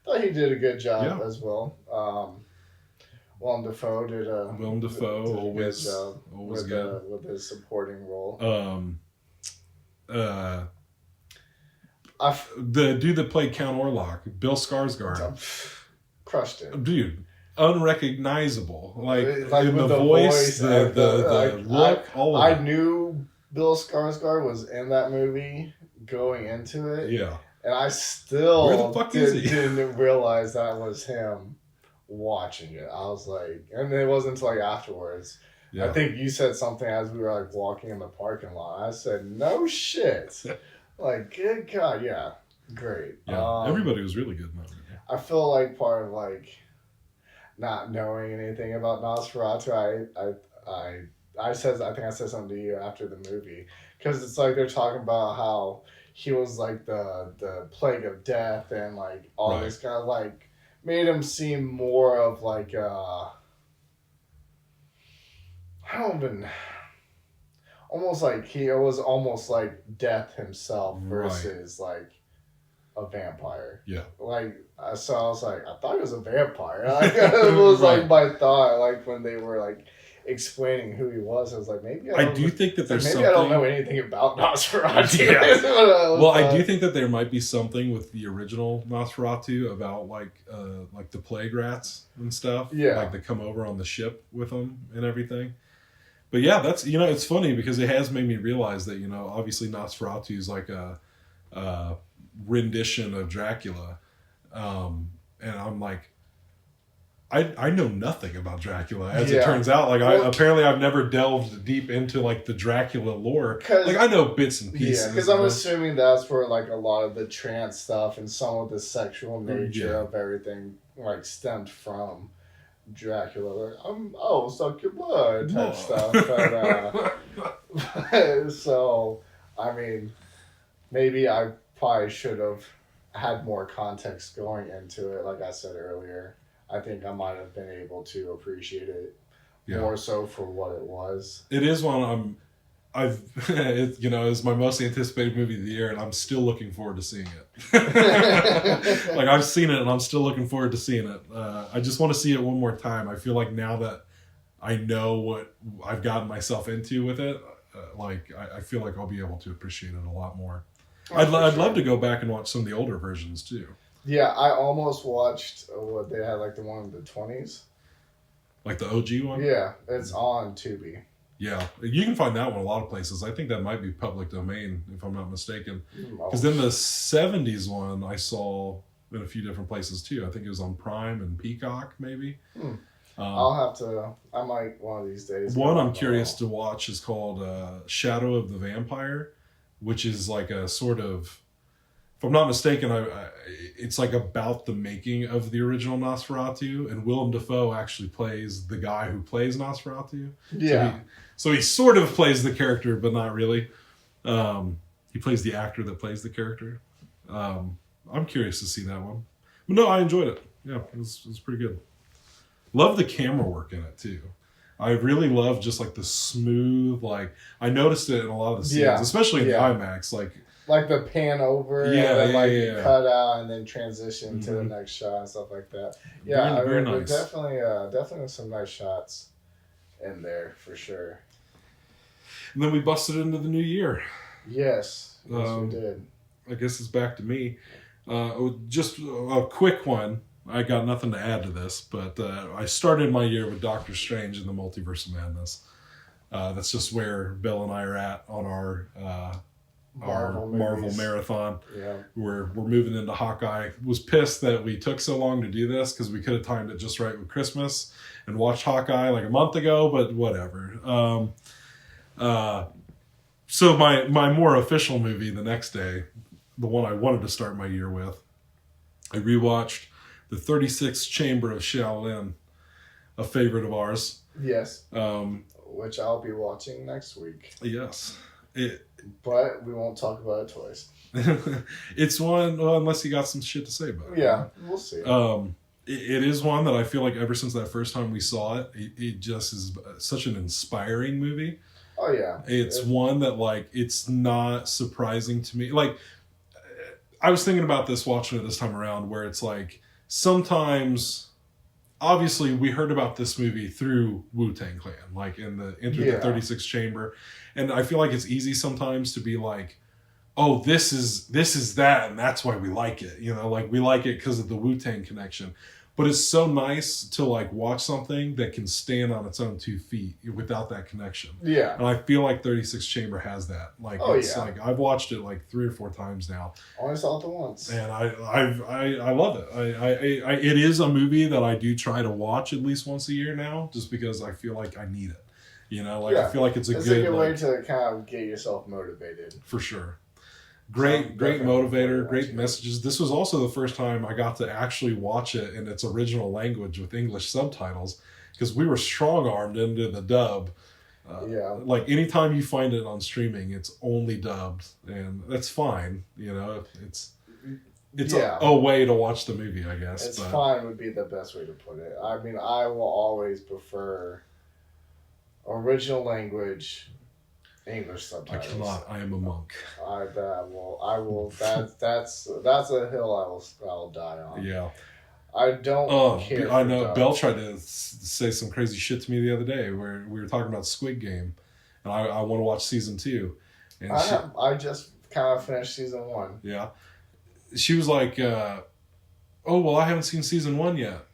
thought he did a good job as well. Willem Dafoe did a good job with his supporting role. The dude that played Count Orlok, Bill Skarsgård, crushed it. Dude, unrecognizable. Like in the voice, the look, all of it. I knew Bill Skarsgård was in that movie going into it. Yeah. And I still Where the fuck is he? didn't realize that was him watching it. I was like, and it wasn't until like afterwards. Yeah. I think you said something as we were like walking in the parking lot. I said, no shit. Like, good God, yeah. Great. Yeah. Everybody was really good in that movie. I feel like part of like not knowing anything about Nosferatu, I think I said something to you after the movie. Because it's like they're talking about how he was like the plague of death and like all this kind of like made him seem more of like almost like he was almost like death himself versus like a vampire. Yeah. Like so I was like, I thought he was a vampire. Like, it was like my thought, like when they were like explaining who he was, I was like, maybe I do think that there's maybe something... I don't know anything about Nosferatu. Yeah. I do think that there might be something with the original Nosferatu about like the plague rats and stuff. Yeah. Like that come over on the ship with them and everything. But yeah, that's, you know, it's funny because it has made me realize that, you know, obviously Nosferatu is like a rendition of Dracula. And I'm like, I know nothing about Dracula, as it turns out. Like, apparently I've never delved deep into, like, the Dracula lore. Like, I know bits and pieces. Yeah, because I'm assuming that's where, like, a lot of the trance stuff and some of the sexual nature of everything, like, stemmed from Dracula. Like, suck your blood type stuff. But, so, I mean, maybe I probably should have had more context going into it, like I said earlier. I think I might have been able to appreciate it more so for what it was. It is one it's my most anticipated movie of the year, and I'm still looking forward to seeing it. Like, I've seen it, and I'm still looking forward to seeing it. I just want to see it one more time. I feel like now that I know what I've gotten myself into with it, I feel like I'll be able to appreciate it a lot more. I'd love to go back and watch some of the older versions, too. Yeah, I almost watched what they had, like the one in the 20s. Like the OG one? Yeah, it's on Tubi. Yeah, you can find that one a lot of places. I think that might be public domain, if I'm not mistaken. Because then the 70s one I saw in a few different places too. I think it was on Prime and Peacock, maybe. I might one of these days. One I'm curious to watch is called Shadow of the Vampire, which is like a sort of... If I'm not mistaken, it's like about the making of the original Nosferatu, and Willem Dafoe actually plays the guy who plays Nosferatu. Yeah. So he sort of plays the character, but not really. He plays the actor that plays the character. I'm curious to see that one. But no, I enjoyed it. Yeah, it was pretty good. Love the camera work in it, too. I really love just like the smooth, like, I noticed it in a lot of the scenes, especially in the IMAX, like the pan over and then cut out and then transition to the next shot and stuff like that. Yeah, very nice. Definitely some nice shots in there for sure. And then we busted into the new year. Yes, we did. I guess it's back to me. Just a quick one. I got nothing to add to this, but I started my year with Doctor Strange in the Multiverse of Madness. That's just where Bill and I are at on our Marvel marathon. Yeah. We're moving into Hawkeye. Was pissed that we took so long to do this because we could have timed it just right with Christmas and watched Hawkeye like a month ago, but whatever. So my more official movie the next day, the one I wanted to start my year with, I rewatched the 36th Chamber of Shaolin, a favorite of ours. Yes. Which I'll be watching next week. Yes. But we won't talk about it twice. It's one, well, unless you got some shit to say about it. Yeah, we'll see. It is one that I feel like ever since that first time we saw it, it just is such an inspiring movie. Oh, yeah. It's one that, like, it's not surprising to me. Like, I was thinking about this watching it this time around, where it's like, sometimes, obviously, we heard about this movie through Wu-Tang Clan, like in the Enter the 36th Chamber. And I feel like it's easy sometimes to be like, oh, this is that, and that's why we like it. You know, like, we like it because of the Wu-Tang connection. But it's so nice to, like, watch something that can stand on its own 2 feet without that connection. Yeah. And I feel like 36 Chamber has that. Like, like, I've watched it like 3 or 4 times now. Only saw it once. And I love it. It is a movie that I do try to watch at least once a year now, just because I feel like I need it. You know, like, I feel like it's a good way to kind of get yourself motivated. For sure. Great motivator, great messages. This was also the first time I got to actually watch it in its original language with English subtitles, because we were strong-armed into the dub. Like, anytime you find it on streaming, it's only dubbed, and that's fine. You know, it's a way to watch the movie, I guess. It's fine would be the best way to put it. I mean, I will always prefer original language English subtitles. I cannot. I am a monk. I will. That's a hill I'll die on. Yeah. I don't care. I know. Belle tried to say some crazy shit to me the other day where we were talking about Squid Game, and I want to watch season 2. And I just kind of finished season 1. Yeah. She was like, "Oh well, I haven't seen season 1 yet."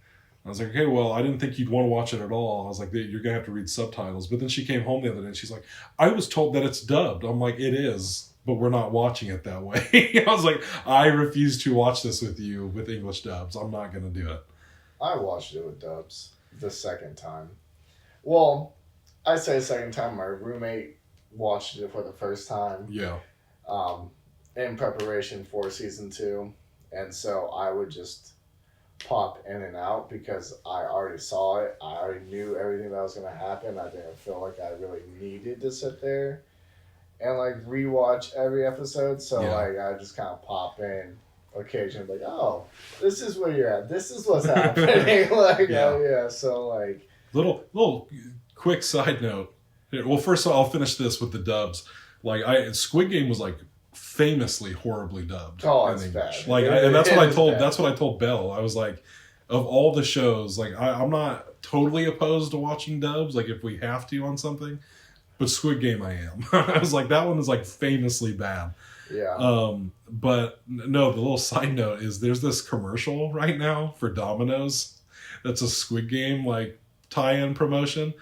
I was like, okay, well, I didn't think you'd want to watch it at all. I was like, you're going to have to read subtitles. But then she came home the other day and she's like, I was told that it's dubbed. I'm like, it is, but we're not watching it that way. I was like, I refuse to watch this with you with English dubs. I'm not going to do it. I watched it with dubs the second time. Well, I say second time. My roommate watched it for the first time. Yeah. In preparation for season 2. And so I would just pop in and out because I already saw it. I already knew everything that was going to happen. I didn't feel like I really needed to sit there and like rewatch every episode. So like I just kind of pop in occasionally, like, oh, this is where you're at. This is what's happening. Like, so like little quick side note. Well, first of all, I'll finish this with the dubs. Like, Squid Game was like famously horribly dubbed in English. Bad. Like, and that's what I told. Bad. That's what I told Belle. I was like, of all the shows, like, I'm not totally opposed to watching dubs. Like, if we have to on something, but Squid Game, I am. I was like, that one is like famously bad. Yeah. But no, the little side note is there's this commercial right now for Domino's that's a Squid Game like tie-in promotion,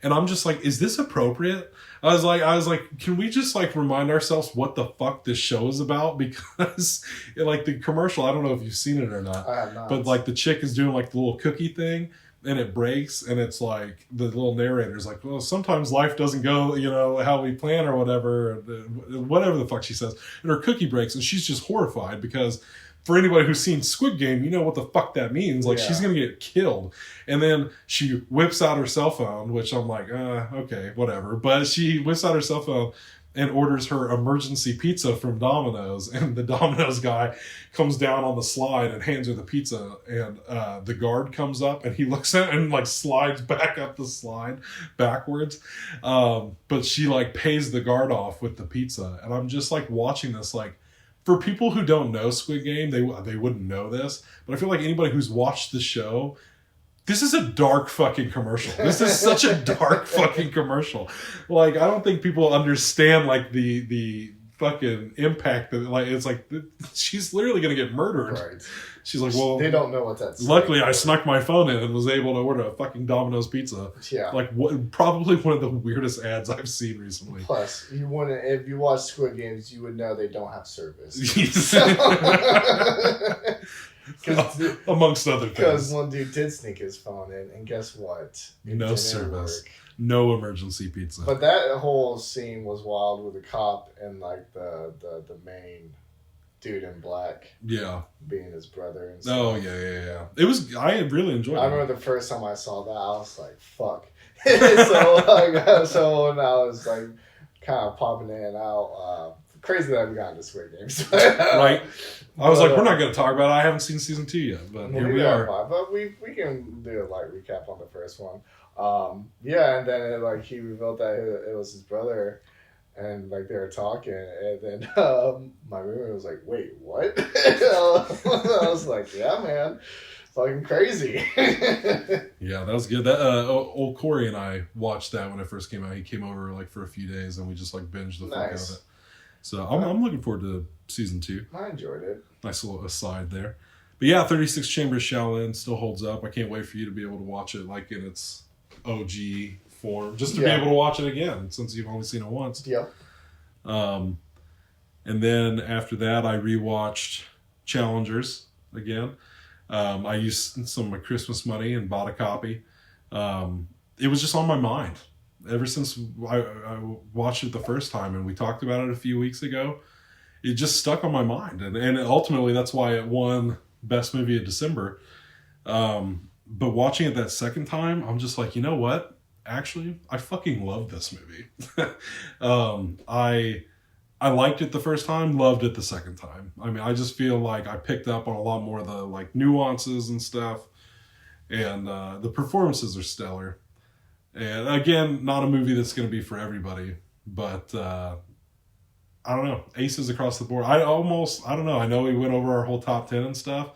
and I'm just like, is this appropriate? I was like, can we just like remind ourselves what the fuck this show is about? Because like the commercial, I don't know if you've seen it or not, I have not. But like the chick is doing like the little cookie thing and it breaks, and it's like the little narrator's like, well, sometimes life doesn't go, you know, how we plan or whatever the fuck she says, and her cookie breaks, and she's just horrified because for anybody who's seen Squid Game, you know what the fuck that means. Like, she's going to get killed. And then she whips out her cell phone, which I'm like, okay, whatever. But she whips out her cell phone and orders her emergency pizza from Domino's. And the Domino's guy comes down on the slide and hands her the pizza. And the guard comes up and he looks at it and like slides back up the slide backwards. But she like pays the guard off with the pizza. And I'm just like watching this like, for people who don't know Squid Game, they wouldn't know this. But I feel like anybody who's watched the show, this is a dark fucking commercial. This is such a dark fucking commercial. Like, I don't think people understand like the fucking impact that, like, it's like she's literally gonna get murdered. Right. She's like, well, they don't know what that's. Luckily, I snuck my phone in and was able to order a fucking Domino's pizza. Yeah. Like, probably one of the weirdest ads I've seen recently. Plus, you wouldn't, if you watch Squid Games, you would know they don't have service. Amongst other things. Because one dude did sneak his phone in, and guess what? No service. No emergency pizza. But that whole scene was wild with the cop and like the main dude in black. Yeah. Being his brother and stuff. Oh, yeah. It was, I really enjoyed it. I remember the first time I saw that, I was like, fuck. so when I was like kind of popping in and out, crazy that we got into Squid Games. Right. I was like, we're not going to talk about it. I haven't seen season 2 yet, but here we are. But we can do a light recap on the first one. Yeah, and then he revealed that it was his brother, and like they were talking, and then my roommate was like, "Wait, what?" I was like, "Yeah, man, fucking crazy." Yeah, that was good. That old Corey and I watched that when it first came out. He came over like for a few days, and we just like binged the fuck out of it. So I'm looking forward to season 2. I enjoyed it. Nice little aside there. But yeah, 36 Chamber of Shaolin still holds up. I can't wait for you to be able to watch it like in its OG form, just to be able to watch it again since you've only seen it once. Yep. And then after that, I rewatched Challengers again. I used some of my Christmas money and bought a copy. It was just on my mind ever since I watched it the first time, and we talked about it a few weeks ago. It just stuck on my mind, and ultimately that's why it won Best Movie of December. But watching it that second time, I'm just like, you know what? Actually, I fucking love this movie. I liked it the first time, loved it the second time. I mean, I just feel like I picked up on a lot more of the like nuances and stuff, and the performances are stellar. And again, not a movie that's going to be for everybody, but I don't know, aces across the board. I don't know. I know we went over our whole top 10 and stuff.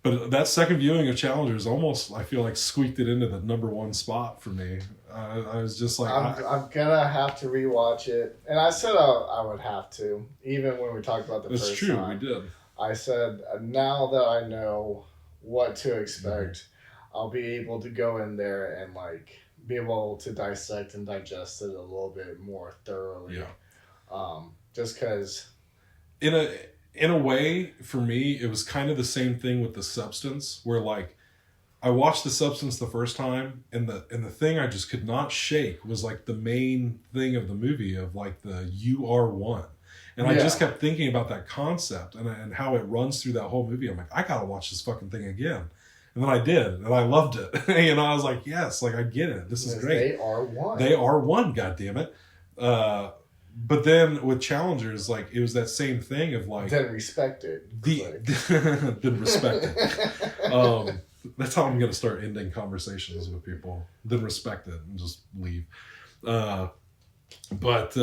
But that second viewing of Challengers almost, I feel like, squeaked it into the number 1 spot for me. I was just like... I'm going to have to rewatch it. And I said I would have to, even when we talked about the first time. That's true, we did. I said, now that I know what to expect, I'll be able to go in there and, like, be able to dissect and digest it a little bit more thoroughly. Yeah. Just because... In a way, for me, it was kind of the same thing with The Substance, where like I watched The Substance the first time, and the thing I just could not shake was like the main thing of the movie of like the "you are one," and I just kept thinking about that concept and how it runs through that whole movie. I'm like, I gotta watch this fucking thing again, and then I did, and I loved it. I was like, yes, like I get it. This is great. They are one. They are one. God damn it. But then with Challengers, like it was that same thing of like didn't respect it. Didn't respect it. That's how I'm gonna start ending conversations with people. Didn't respect it and just leave. But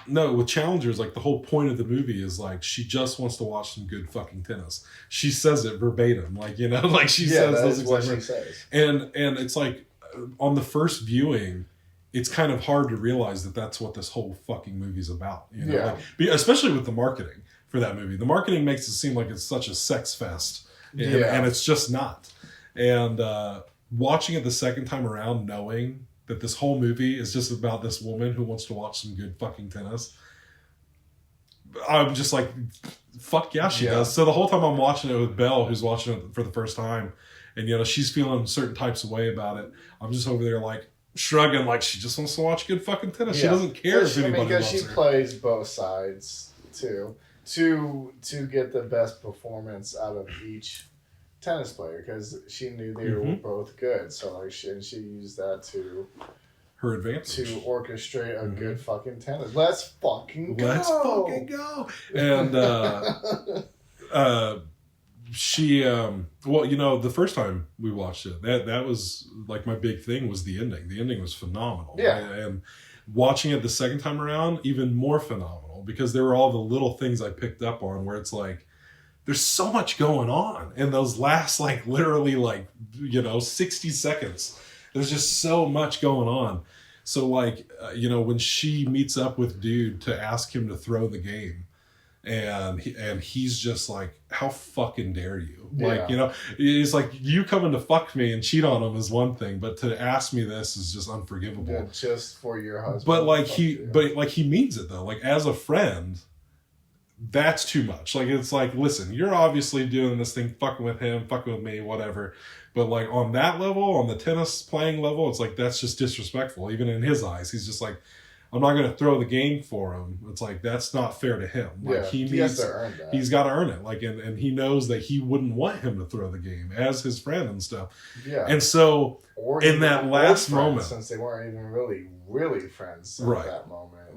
no, with Challengers, like the whole point of the movie is like she just wants to watch some good fucking tennis. She says it verbatim, like like she says those exact words. She says. And it's like on the first viewing, it's kind of hard to realize that that's what this whole fucking movie's about. Like, especially with the marketing for that movie. The marketing makes it seem like it's such a sex fest. And it's just not. And watching it the second time around, knowing that this whole movie is just about this woman who wants to watch some good fucking tennis, I'm just like, fuck yeah, she does. So the whole time I'm watching it with Belle, who's watching it for the first time, and she's feeling certain types of way about it, I'm just over there like, shrugging like she just wants to watch good fucking tennis. She doesn't care if anybody loves her. She plays both sides too to get the best performance out of each tennis player, because she knew they were both good. So like she used that to her advantage to orchestrate a good fucking tennis. Let's fucking go. And she the first time we watched it, that was like my big thing was the ending was phenomenal. And watching it the second time around, even more phenomenal, because there were all the little things I picked up on where it's like there's so much going on in those last like literally like 60 seconds. There's just so much going on. So like, when she meets up with dude to ask him to throw the game, and he's just like, how fucking dare you? Like, he's like, you coming to fuck me and cheat on him is one thing, but to ask me this is just unforgivable. Yeah, just for your husband. But like he means it though. Like, as a friend, that's too much. Like, it's like, listen, you're obviously doing this thing, fucking with him, fucking with me, whatever. But like, on that level, on the tennis playing level, it's like, that's just disrespectful. Even in his eyes, he's just like, I'm not going to throw the game for him. It's like, that's not fair to him. Like, he has to earn that. He's got to earn it. Like, and he knows that he wouldn't want him to throw the game as his friend and stuff. Yeah. And so in that last moment, since they weren't even really friends at that moment,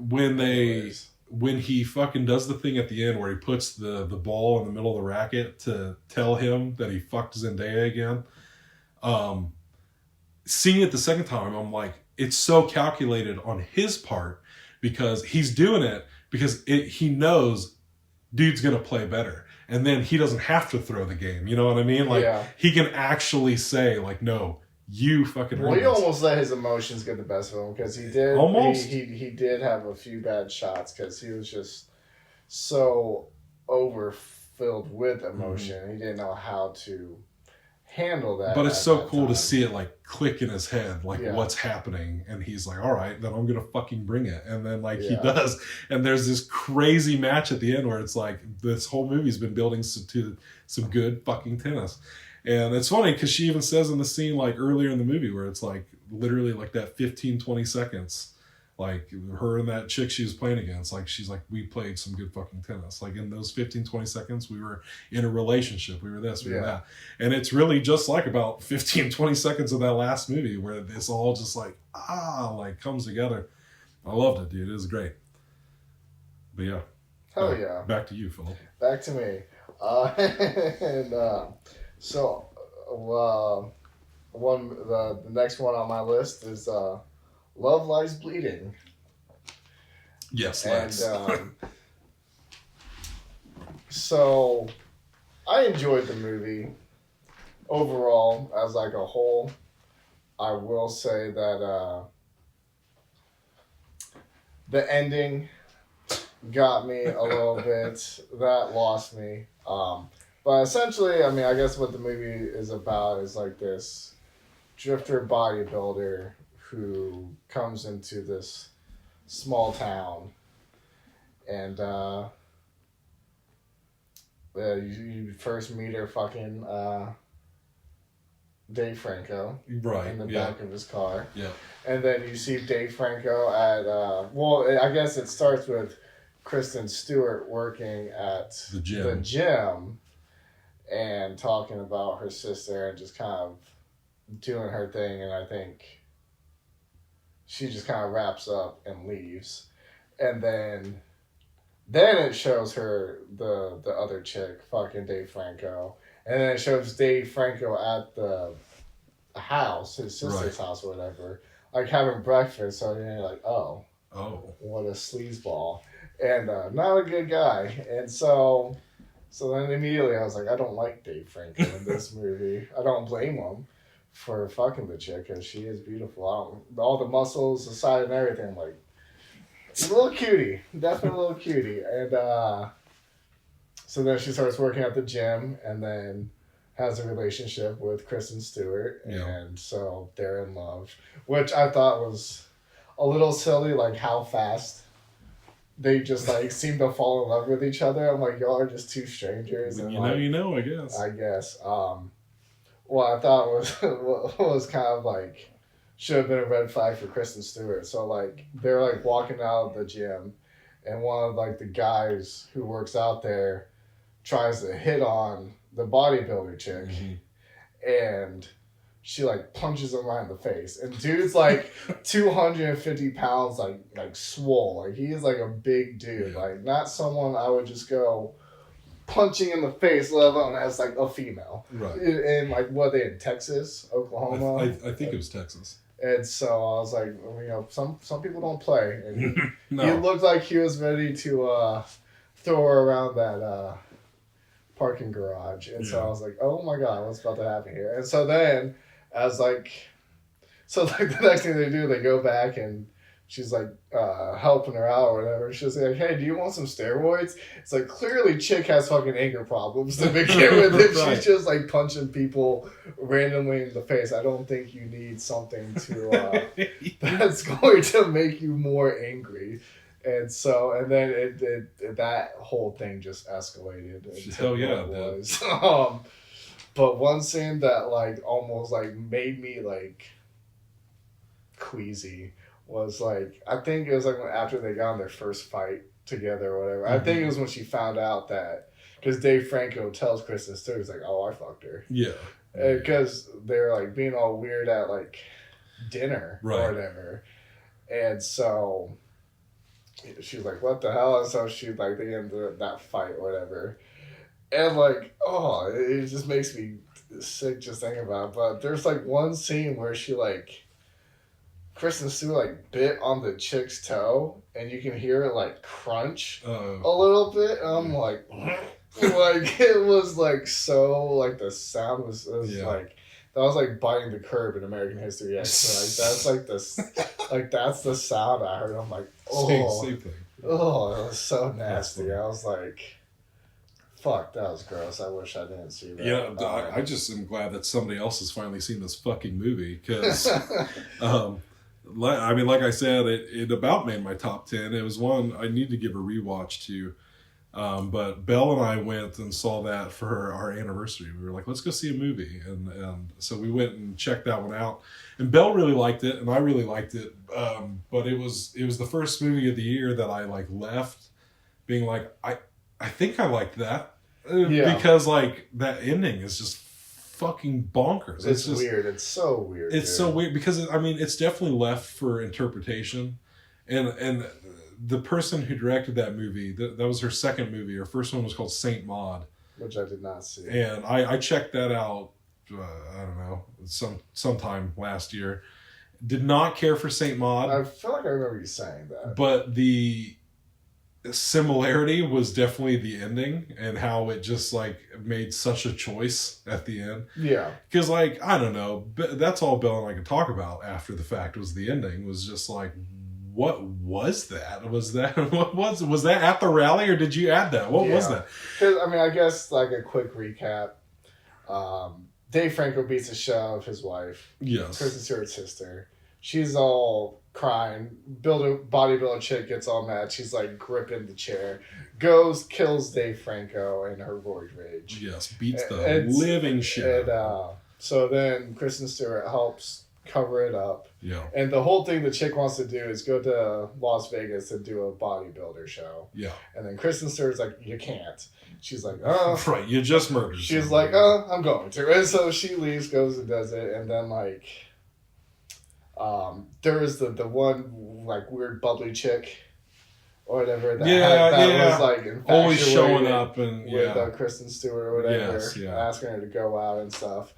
when he fucking does the thing at the end where he puts the ball in the middle of the racket to tell him that he fucked Zendaya again, seeing it the second time, I'm like, it's so calculated on his part, because he's doing it because he knows dude's going to play better. And then he doesn't have to throw the game. You know what I mean? Like, he can actually say, like, no, you fucking Well, he almost let his emotions get the best of him, because he did. Almost. He did have a few bad shots, because he was just so overfilled with emotion. Mm-hmm. He didn't know how to handle that. But it's so cool to see it like click in his head, like what's happening, and he's like, all right, then I'm gonna fucking bring it. And then like he does, and there's this crazy match at the end where it's like this whole movie's been building to some good fucking tennis. And it's funny because she even says in the scene like earlier in the movie where it's like literally like that 15-20 seconds, like her and that chick she was playing against, like she's like, we played some good fucking tennis. Like in those 15-20 seconds we were in a relationship, we were this, we were that. And it's really just like about 15-20 seconds of that last movie where it's all just like like comes together. I loved it, dude. It was great. But yeah. Hell yeah. Back to you, Philip. Back to me. The next one on my list is Love Lies Bleeding. Yes, and so I enjoyed the movie overall as like a whole. I will say that the ending got me a little bit. That lost me. But essentially, I mean, I guess what the movie is about is like this drifter bodybuilder who comes into this small town, and you first meet her fucking Dave Franco in the back of his car. Yeah. And then you see Dave Franco at I guess it starts with Kristen Stewart working at the gym and talking about her sister and just kind of doing her thing, and I think she just kind of wraps up and leaves. And then it shows her the other chick fucking Dave Franco, and then it shows Dave Franco at the house, his sister's house or whatever, like having breakfast. So you're like, oh, what a sleazeball, and not a good guy. And so then immediately I was like, I don't like Dave Franco in this movie. I don't blame him for fucking the chick, because she is beautiful. All the muscles aside and everything, I'm like, a little cutie. Definitely a little cutie. And so then she starts working at the gym and then has a relationship with Kristen Stewart. And so they're in love, which I thought was a little silly, like how fast they just like seem to fall in love with each other. I'm like, y'all are just two strangers. And I guess. I guess. What I thought was kind of like should have been a red flag for Kristen Stewart. So like they're like walking out of the gym, and one of like the guys who works out there tries to hit on the bodybuilder chick, and she like punches him right in the face. And dude's like 250 pounds, like swole. Like he is like a big dude. Like not someone I would just go punching in the face, let alone as like a female. Right. And like what are they in Texas, Oklahoma? I think it was Texas. And so I was like, some people don't play. And he looked like he was ready to throw her around that parking garage. And so I was like, oh my God, what's about to happen here? And so then So like the next thing they do, they go back and she's like helping her out or whatever. She's like, hey, do you want some steroids? It's like, clearly chick has fucking anger problems to begin with. If Right. she's just like punching people randomly in the face, I don't think you need something to that's going to make you more angry. And so, and then it that whole thing just escalated. Hell yeah, it was. But one scene that like almost like made me like queasy was like, I think it was like after they got in their first fight together or whatever. Mm-hmm. I think it was when she found out that, because Dave Franco tells Kristen Stewart, he's like, oh, I fucked her. Yeah. Because they're like being all weird at like dinner right. or whatever. And so she's like, what the hell? And so she like, they ended that fight or whatever. And like, oh, it just makes me sick just thinking about it. But there's like one scene where she like, Kristen Stewart like bit on the chick's toe, and you can hear it like crunch a little bit. And I'm like, like it was like so like the sound was like that was like biting the curb in American History X. So, like that's like this, like that's the sound I heard. I'm like, oh, same thing. Oh, it was so nasty. I was like, fuck, that was gross. I wish I didn't see that. Yeah, I just am glad that somebody else has finally seen this fucking movie, because, I mean, like I said, it about made my top 10. It was one I need to give a rewatch to, but Belle and I went and saw that for our anniversary. We were like, let's go see a movie, and so we went and checked that one out. And Belle really liked it, and I really liked it, but it was the first movie of the year that I like left being like, I think I liked that. Because like that ending is just fucking bonkers. It's just weird. It's so weird. It's so weird because I mean it's definitely left for interpretation, and the person who directed that movie, that was her second movie. Her first one was called Saint Maud, which I did not see. And I checked that out. I don't know, sometime last year. Did not care for Saint Maud. I feel like I remember you saying that, but the similarity was definitely the ending and how it just like made such a choice at the end. Yeah, because like I don't know, that's all Bill and I could talk about after the fact was the ending. Was just like, what was that? Was that was that at the rally, or did you add that? What was that? Because I mean, I guess like a quick recap. Dave Franco beats the shit out of his wife. Yes, Kristen Stewart's sister. She's all crying. Bodybuilder chick gets all mad. She's like gripping the chair. Goes, kills Dave Franco in her roid rage. Yes, beats the living shit. So then Kristen Stewart helps cover it up. Yeah. And the whole thing the chick wants to do is go to Las Vegas and do a bodybuilder show. Yeah. And then Kristen Stewart's like, you can't. She's like, oh. Right, you just murdered She's like, oh, I'm going to. And so she leaves, goes and does it. And then like... there was the one like weird bubbly chick or whatever that was like always showing up and with Kristen Stewart or whatever, yes, asking her to go out and stuff,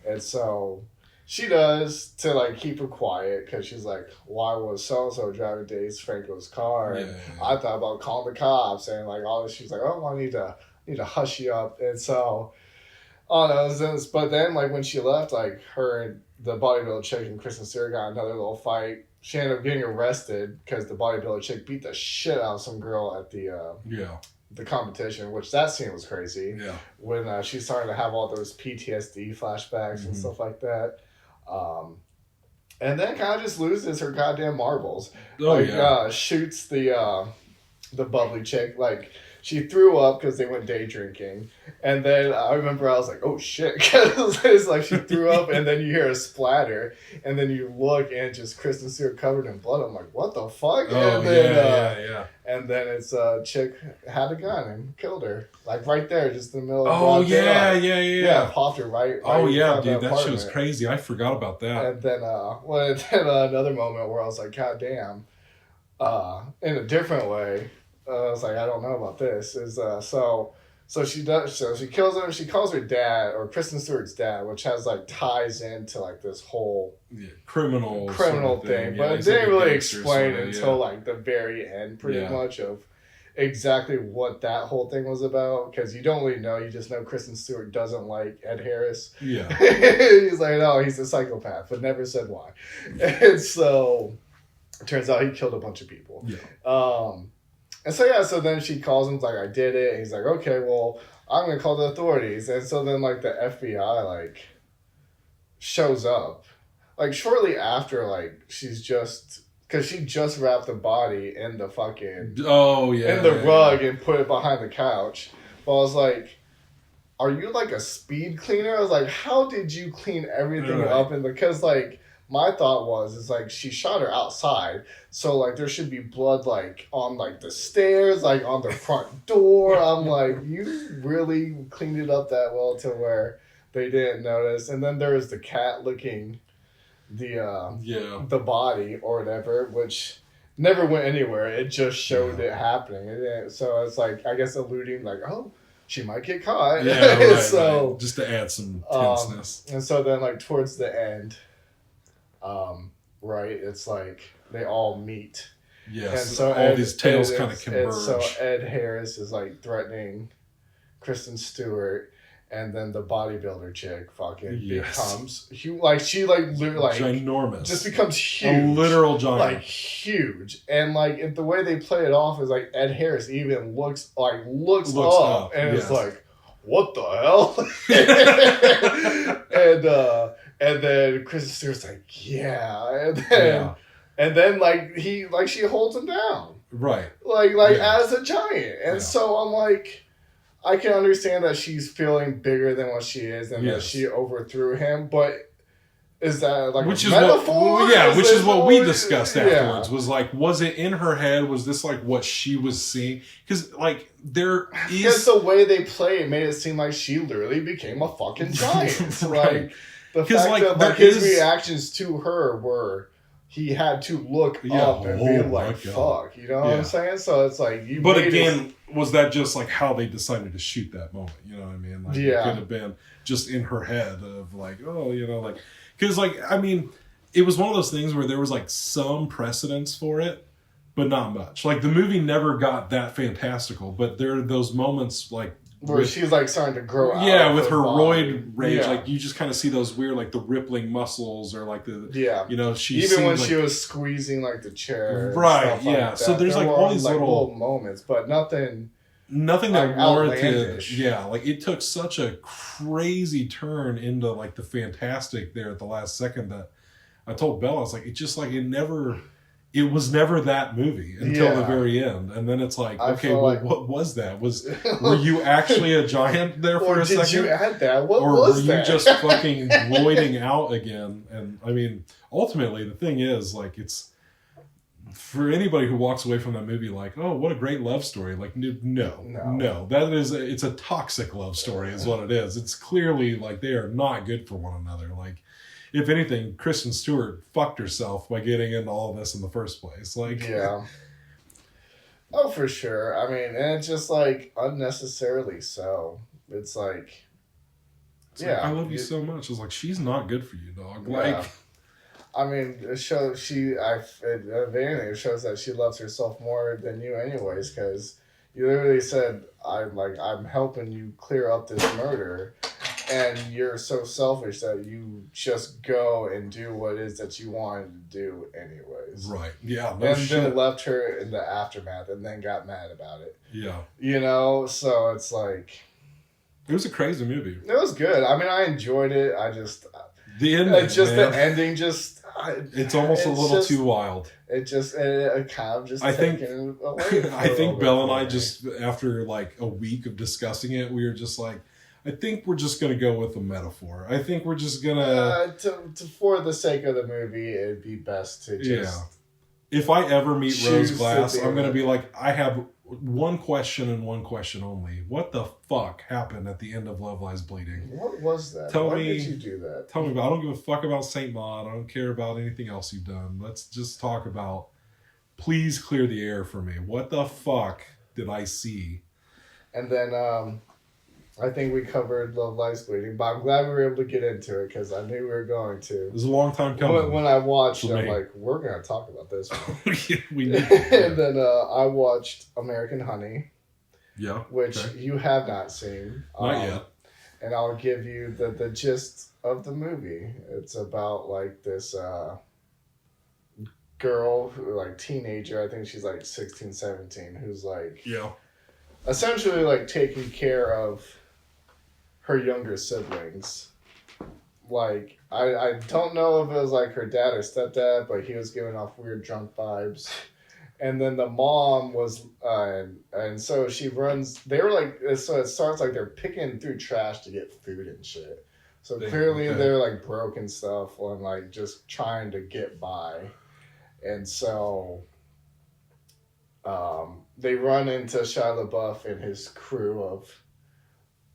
and so she does to like keep her quiet because she's like, why was so and so driving Dave Franco's car? And I thought about calling the cops and like all this. She's like, oh, I need to hush you up, and so. Oh no! But then, like when she left, like her and the bodybuilder chick and Kristen Stewart got another little fight. She ended up getting arrested because the bodybuilder chick beat the shit out of some girl at the competition. Which that scene was crazy. Yeah. When she's starting to have all those PTSD flashbacks and stuff like that, and then kind of just loses her goddamn marbles. Shoots the bubbly chick like. She threw up because they went day drinking. And then I remember I was like, oh shit. Because it's like she threw up and then you hear a splatter. And then you look and just Kristen Stewart covered in blood. I'm like, what the fuck? Oh, and then, And then it's a chick had a gun and killed her. Like right there, just in the middle of the Yeah, popped her right oh, yeah, dude, that shit was crazy. I forgot about that. And then, another moment where I was like, god damn. In a different way. I was like, I don't know about this. So she does. So she kills him. She calls her dad, or Kristen Stewart's dad, which has like ties into like this whole criminal sort of thing. But it didn't really explain until like the very end, pretty much of exactly what that whole thing was about, because you don't really know. You just know Kristen Stewart doesn't like Ed Harris. Yeah. He's like, no, he's a psychopath, but never said why. And so it turns out he killed a bunch of people. Yeah. And so, yeah, so then she calls him, like, I did it. And he's like, okay, well, I'm going to call the authorities. And so then, like, the FBI, like, shows up. Like, shortly after, like, she's just... Because she just wrapped the body in the fucking... Oh, yeah. In the rug and put it behind the couch. But I was like, are you, like, a speed cleaner? I was like, how did you clean everything up? And because, like, my thought was, like, she shot her outside. So, like, there should be blood, like, on, like, the stairs, like, on the front door. I'm like, you really cleaned it up that well to where they didn't notice. And then there was the cat licking the body or whatever, which never went anywhere. It just showed it happening. So it's like, I guess alluding like, oh, she might get caught. Yeah, right, so right. Just to add some tenseness. And so then like towards the end, right, it's like they all meet. Yes. And so all these tales kind of converge. So Ed Harris is like threatening Kristen Stewart. And then the bodybuilder chick fucking becomes huge. Like, she, like, literally, like... Ginormous. Just becomes huge. A literal giant. Like, huge. And, like, the way they play it off is, like, Ed Harris even looks up. And it's like, what the hell? and then Kristen Stewart's like, yeah. And then, like, she holds him down. Right. Like as a giant. And so I'm like... I can understand that she's feeling bigger than what she is and that she overthrew him, but is that like which a is metaphor? Which is what we discussed afterwards. Was like, was it in her head? Was this like what she was seeing? Because like there is... Because the way they play it made it seem like she literally became a fucking giant. Right. Like the fact like, that like, his reactions to her were... He had to look up and be like, fuck. You know what I'm saying? So it's like... But again, was that just like how they decided to shoot that moment? You know what I mean? Like, it could have been just in her head of like, oh, you know, like... Because, like, I mean, it was one of those things where there was, like, some precedence for it, but not much. Like, the movie never got that fantastical, but there are those moments, like... Where she's, like, starting to grow out. Yeah, with her roid rage. Yeah. Like, you just kind of see those weird, like, the rippling muscles or, like, the... Yeah. You know, she... Even when she was squeezing, like, the chair. Right, and stuff like that. So there's, like, all these little moments, but nothing... Nothing that warranted... Yeah, like, it took such a crazy turn into, like, the fantastic there at the last second that I told Bella, I was like, it just, like, it was never that movie until the very end. And then it's like, okay, well, like, what was that? Were you actually a giant there for a second? Or did you add that? What or was were that? you just fucking voiding out again? And, I mean, ultimately, the thing is, like, it's... For anybody who walks away from that movie like, oh, what a great love story. Like, no. That is... It's a toxic love story is what it is. It's clearly, like, they are not good for one another. Like... If anything, Kristen Stewart fucked herself by getting into all of this in the first place. Like, yeah. Oh, for sure. I mean, and it's just like unnecessarily so. It's like, like, I love you so much. It's like, she's not good for you, dog. Yeah. Like, I mean, it shows if anything, it shows that she loves herself more than you, anyways. Because you literally said, I'm helping you clear up this murder. And you're so selfish that you just go and do what it is that you wanted to do anyways. Right. Yeah. No and shit. Then left her in the aftermath and then got mad about it. Yeah. You know? So it's like... It was a crazy movie. It was good. I mean, I enjoyed it. I just... The ending, the ending just... It's almost a little too wild. It kind of just I think Belle and I me. Just, after like a week of discussing it, we were just like, I think we're just going to go with a metaphor. I think we're just going for the sake of the movie, it'd be best to just... Yeah. If I ever meet Rose Glass, I'm going to be like, I have one question and one question only. What the fuck happened at the end of Love Lies Bleeding? What was that? Why did you do that? Tell me about it. I don't give a fuck about Saint Maud. I don't care about anything else you've done. Let's just talk about... Please clear the air for me. What the fuck did I see? And then... I think we covered Love Lies Bleeding, but I'm glad we were able to get into it because I knew we were going to. It was a long time coming. When I watched it, I'm like, we're going to talk about this one. We need to, yeah. And then I watched American Honey. Yeah. Which you have not seen. Not yet. And I'll give you the gist of the movie. It's about like this girl, like teenager, I think she's like 16, 17, who's like essentially like taking care of her younger siblings. Like I don't know if it was like her dad or stepdad, but he was giving off weird drunk vibes. And then the mom was, and so she runs, they were like, so it starts like they're picking through trash to get food and shit. So clearly they're like broke and stuff and like just trying to get by. And so they run into Shia LaBeouf and his crew of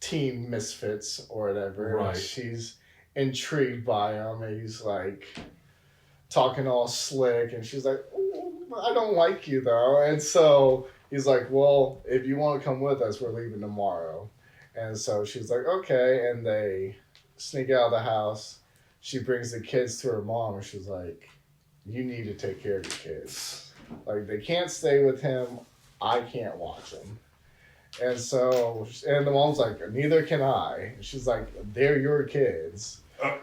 teen misfits or whatever. Right. And she's intrigued by him and he's like talking all slick and she's like, I don't like you though. And so he's like, well, if you want to come with us, we're leaving tomorrow. And so she's like, okay. And they sneak out of the house. She brings the kids to her mom and she's like, you need to take care of your kids. Like, they can't stay with him. I can't watch them. And so, and the mom's like, neither can I. And she's like, they're your kids.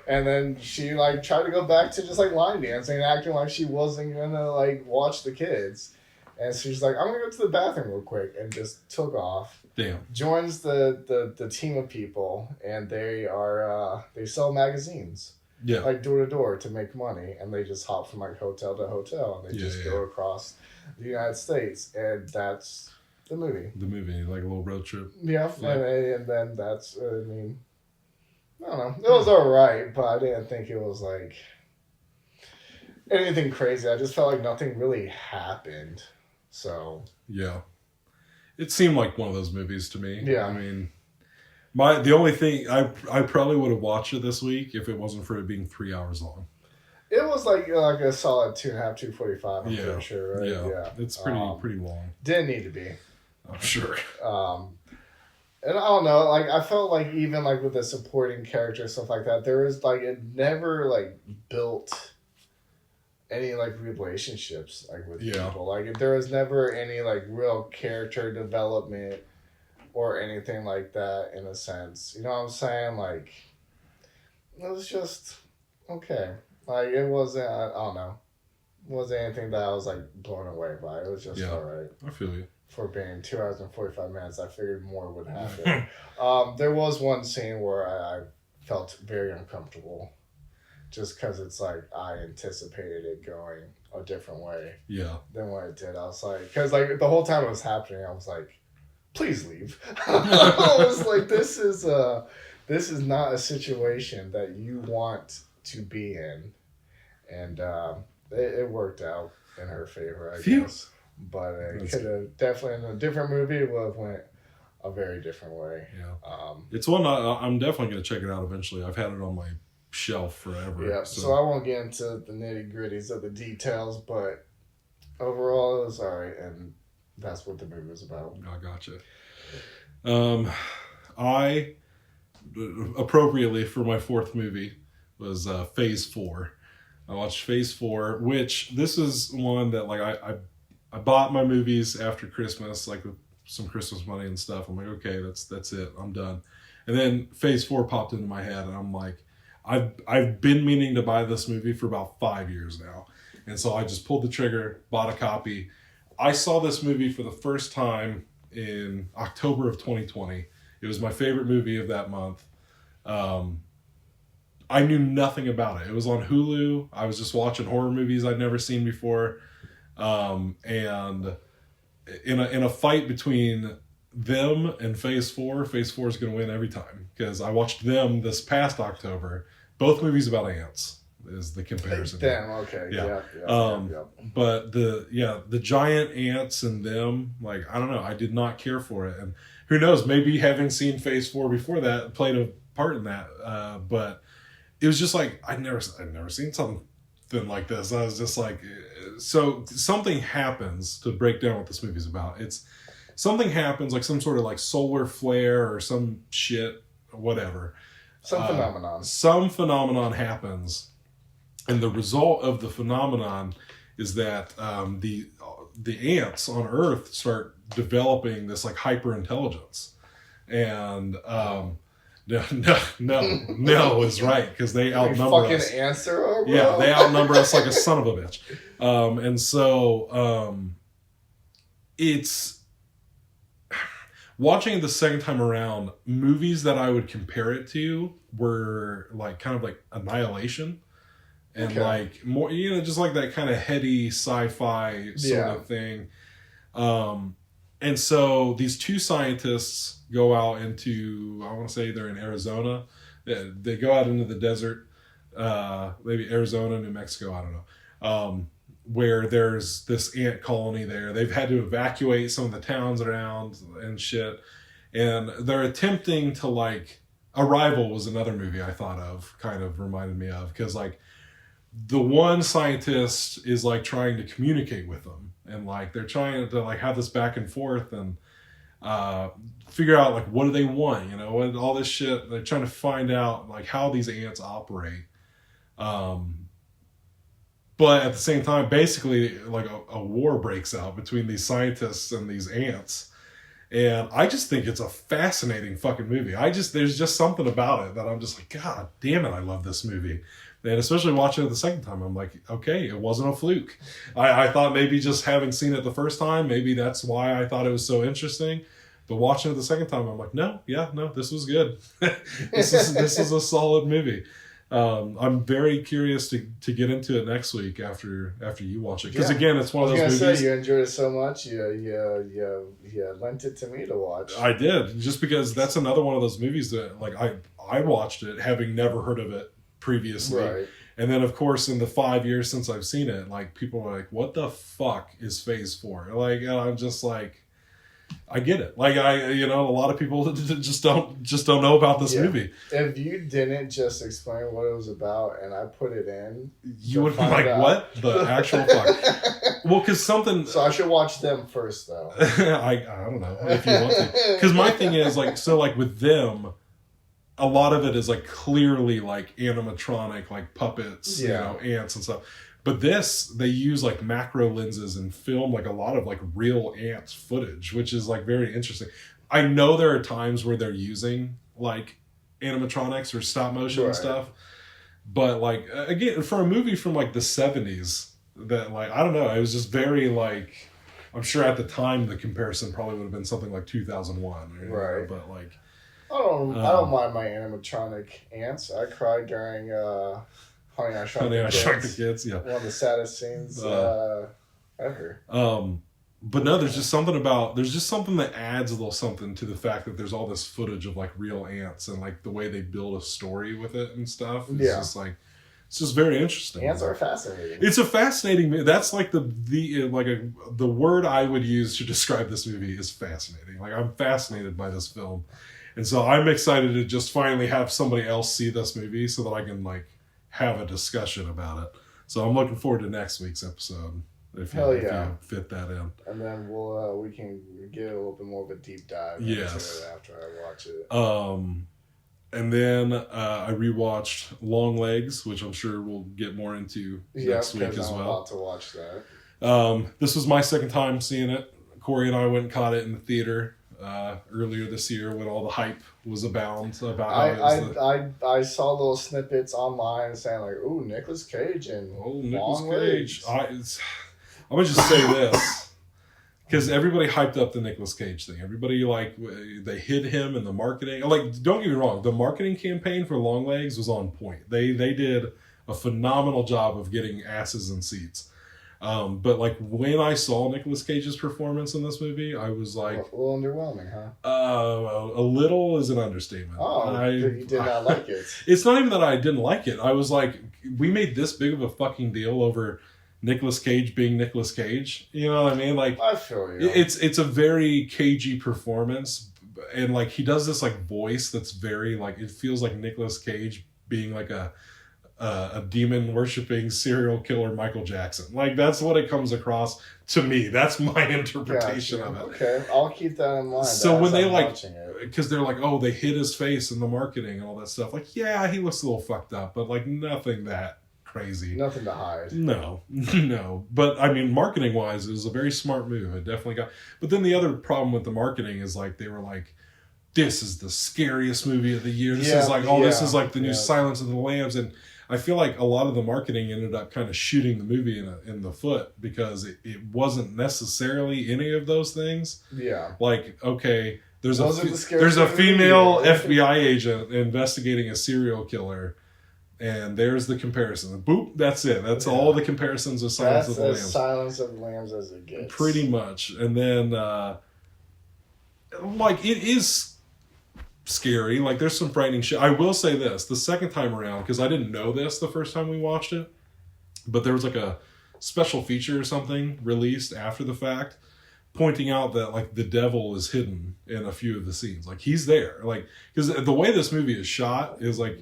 And then she like tried to go back to just like line dancing and acting like she wasn't gonna like watch the kids. And so she's like, I'm gonna go to the bathroom real quick and just took off. Damn. Joins the team of people and they are they sell magazines. Yeah. Like door to door to make money and they just hop from like hotel to hotel and they just go across the United States and that's the movie. The movie, like a little road trip. Yeah. And then that's I mean I don't know. It was alright, but I didn't think it was like anything crazy. I just felt like nothing really happened. So yeah, it seemed like one of those movies to me. Yeah, I mean, the only thing I probably would have watched it this week if it wasn't for it being 3 hours long. It was like a solid 2.5, 2:45. I'm pretty sure. Right? Yeah, it's pretty long. Didn't need to be. I'm sure. And I don't know, like, I felt like even, like, with the supporting character and stuff like that, there was, like, it never, like, built any, like, relationships, like, with people. Like, there was never any, like, real character development or anything like that, in a sense. You know what I'm saying? Like, it was just okay. Like, it wasn't, I don't know. It wasn't anything that I was, like, blown away by. It was just alright. I feel you. For being 2 hours and 45 minutes, I figured more would happen. There was one scene where I felt very uncomfortable. Just because it's like, I anticipated it going a different way. Yeah. Than what it did. I was like, because like the whole time it was happening, I was like, please leave. I was like, this is not a situation that you want to be in. And it worked out in her favor, I guess. But it could have definitely, in a different movie, it would have went a very different way. Yeah. It's one I'm definitely going to check it out eventually. I've had it on my shelf forever. Yeah, so I won't get into the nitty-gritties of the details, but overall it was alright, and that's what the movie was about. I gotcha. I, appropriately for my fourth movie, was Phase 4. I watched Phase 4, which this is one that like I bought my movies after Christmas, like with some Christmas money and stuff. I'm like, okay, that's it. I'm done. And then Phase 4 popped into my head, and I'm like, I've been meaning to buy this movie for about 5 years now. And so I just pulled the trigger, bought a copy. I saw this movie for the first time in October of 2020. It was my favorite movie of that month. I knew nothing about it. It was on Hulu. I was just watching horror movies I'd never seen before. And in a fight between them and Phase 4 is going to win every time, because I watched them this past October. Both movies about ants is the comparison. Damn, okay. Yeah. But the giant ants and them, like, I don't know, I did not care for it. And who knows, maybe having seen Phase 4 before that played a part in that. But it was just like, I'd never seen something like this. I was just like, so something happens to break down what this movie's about. It's something happens, like some sort of like solar flare or some shit, whatever. Some phenomenon happens, and the result of the phenomenon is that the ants on Earth start developing this like hyper intelligence, and no is right, because they outnumber us. Fucking answer, bro. Yeah, they outnumber us like a son of a bitch, and so it's. Watching it the second time around, movies that I would compare it to were like kind of like Annihilation, and like more, you know, just like that kind of heady sci-fi sort of thing. And so these two scientists go out into, I want to say they're in Arizona. They go out into the desert, maybe Arizona, New Mexico, I don't know. Where there's this ant colony there. They've had to evacuate some of the towns around and shit. And they're attempting to like... Arrival was another movie I thought of, kind of reminded me of. Because like the one scientist is like trying to communicate with them. And like they're trying to like have this back and forth and figure out like what do they want, you know, what, all this shit. They're trying to find out like how these ants operate. But at the same time, basically, like a war breaks out between these scientists and these ants. And I just think it's a fascinating fucking movie. There's just something about it that I'm just like, God damn it, I love this movie. And especially watching it the second time, I'm like, okay, it wasn't a fluke. I thought maybe just having seen it the first time, maybe that's why I thought it was so interesting. But watching it the second time, I'm like, no, this was good. This is a solid movie. I'm very curious to get into it next week after you watch it, because again, it's one of those movies. Say, you enjoyed it so much, you lent it to me to watch. I did, just because that's another one of those movies that like I watched it having never heard of it previously, right. And then of course in the 5 years since I've seen it, like people are like, what the fuck is Phase 4? Like, and I'm just like, I get it. Like a lot of people just don't know about this movie. If you didn't just explain what it was about and I put it in, you would be like, what the actual fuck? Well, because something. So I should watch them first, though. I don't know if you want to. Because my thing is like, so like with them, a lot of it is like clearly like animatronic, like puppets, you know, ants and stuff. But this, they use like macro lenses and film like a lot of like real ant footage, which is like very interesting. I know there are times where they're using like animatronics or stop motion and stuff. But like, again, for a movie from like the 70s, that like, I don't know, it was just very like, I'm sure at the time the comparison probably would have been something like 2001. Right. But like, I don't mind my animatronic ants. I cried during Honey, I Shrunk the Kids. Yeah. One of the saddest scenes ever. But no, there's just something that adds a little something to the fact that there's all this footage of like real ants and like the way they build a story with it and stuff. It's just like, it's just very interesting. Ants are fascinating. It's a fascinating. That's like the word I would use to describe this movie is fascinating. Like, I'm fascinated by this film, and so I'm excited to just finally have somebody else see this movie so that I can like have a discussion about it. So I'm looking forward to next week's episode. If you fit that in. And then we can get a little bit more of a deep dive into it after I watch it. And then I rewatched Longlegs, which I'm sure we'll get more into next week as well. I'm about to watch that. This was my second time seeing it. Corey and I went and caught it in the theater earlier this year when all the hype was abound about I saw little snippets online saying like, "Ooh, Nicolas Cage and Longlegs." I'm going to just say this, because everybody hyped up the Nicolas Cage thing. Everybody, like, they hid him in the marketing. Like, don't get me wrong, the marketing campaign for Longlegs was on point. They did a phenomenal job of getting asses in seats. But, like, when I saw Nicolas Cage's performance in this movie, I was like... A little underwhelming, huh? A little is an understatement. Oh, you did not like it. It's not even that I didn't like it. I was like, we made this big of a fucking deal over... Nicolas Cage being Nicolas Cage, you know what I mean? Like, I feel you. It's a very cagey performance, and like he does this like voice that's very like, it feels like Nicolas Cage being like a a demon worshipping serial killer Michael Jackson. Like, that's what it comes across to me. That's my interpretation of it. Okay, I'll keep that in mind. So when they because they're like, oh, they hid his face in the marketing and all that stuff. Like, yeah, he looks a little fucked up, but like nothing that crazy. Nothing to hide. No. But I mean, marketing wise, it was a very smart move. It definitely got. But then the other problem with the marketing is like they were like, this is the scariest movie of the year. This is like, this is like the new Silence of the Lambs. And I feel like a lot of the marketing ended up kind of shooting the movie in the foot because it wasn't necessarily any of those things. Yeah. Like, okay, there's a female FBI agent investigating a serial killer. And there's the comparison. Boop, that's it. That's all the comparisons of Silence of the Lambs. Silence of the Lambs as it gets. Pretty much. And then, like, it is scary. Like, there's some frightening shit. I will say this. The second time around, because I didn't know this the first time we watched it, but there was, like, a special feature or something released after the fact pointing out that, like, the devil is hidden in a few of the scenes. Like, he's there. Like, because the way this movie is shot is, like,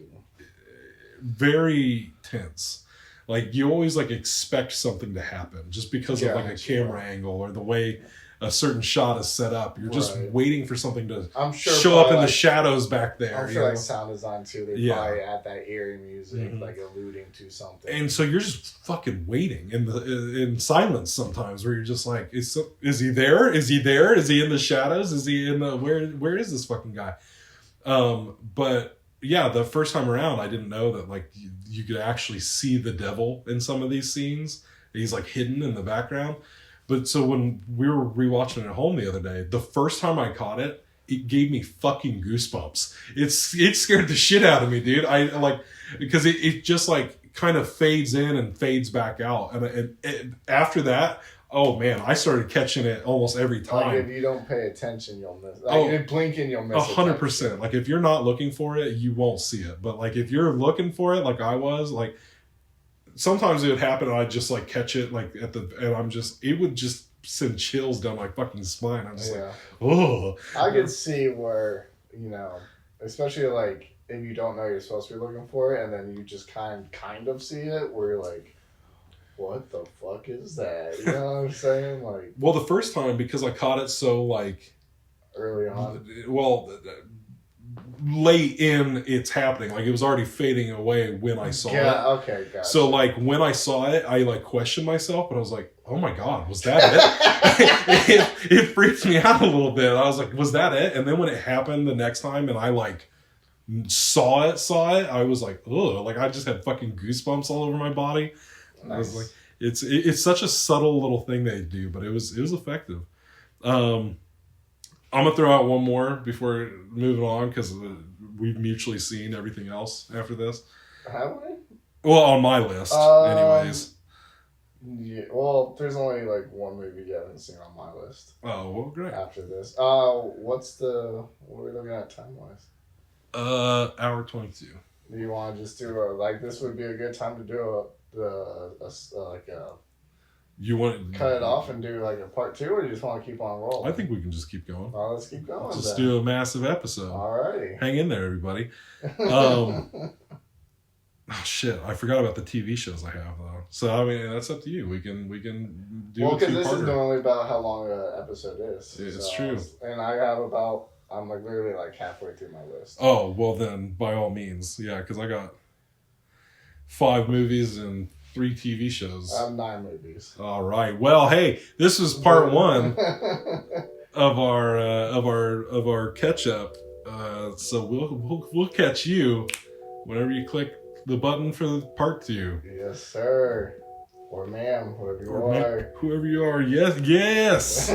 very tense. Like, you always like expect something to happen just because of like a camera angle or the way a certain shot is set up. You're just waiting for something to show up in the shadows back there. I'm sure like sound design too. They probably add that eerie music, like alluding to something. And so you're just fucking waiting in silence sometimes, where you're just like, is he there? Is he there? Is he in the shadows? Is he in the where is this fucking guy? But yeah, the first time around, I didn't know that like you could actually see the devil in some of these scenes. He's like hidden in the background. But so when we were rewatching it at home the other day, the first time I caught it, it gave me fucking goosebumps. It scared the shit out of me, dude. I like because it just like kind of fades in and fades back out, and after that. Oh man, I started catching it almost every time. Like if you don't pay attention, you'll miss. Like if you blink and you'll miss. 100%. Like if you're not looking for it, you won't see it. But like if you're looking for it, like I was, like sometimes it would happen, and I'd just like catch it, like it would just send chills down my fucking spine. I'm just like, oh. I could see where especially like if you don't know you're supposed to be looking for it, and then you just kind of see it, where you're like. What the fuck is that? You know what I'm saying? Like, well, the first time because I caught it so like early on. Well, late in it's happening. Like it was already fading away when I saw it. Yeah. Okay. Gotcha. So like when I saw it, I like questioned myself, but I was like, "Oh my god, was that it?" it freaked me out a little bit. I was like, "Was that it?" And then when it happened the next time, and I like saw it, I was like, "Ugh!" Like I just had fucking goosebumps all over my body. Nice. I was like, it's such a subtle little thing they do, but it was effective. I'm gonna throw out one more before moving on because we've mutually seen everything else after this. Have we? Well, on my list, anyways. Yeah. Well, there's only like one movie you haven't seen on my list. Oh well, great. After this, what are we looking at time wise? Hour 22. Do you want to just do this would be a good time to do you want to cut it off and do like a part 2, or you just want to keep on rolling? I think we can just keep going. Let's keep going. Let's just do a massive episode. Alrighty. Hang in there, everybody. Oh shit! I forgot about the TV shows I have though. So I mean, that's up to you. We can do. Well, because this is normally about how long an episode is. It's true. And I have I'm like literally like halfway through my list. Oh well, then by all means, yeah, because I got 5 movies and 3 TV shows. I have 9 movies. All right. Well, hey, this was part 1 of our catch up. So we'll catch you whenever you click the button for part 2. Yes, sir. Or ma'am, whoever you are. Whoever you are. Yes.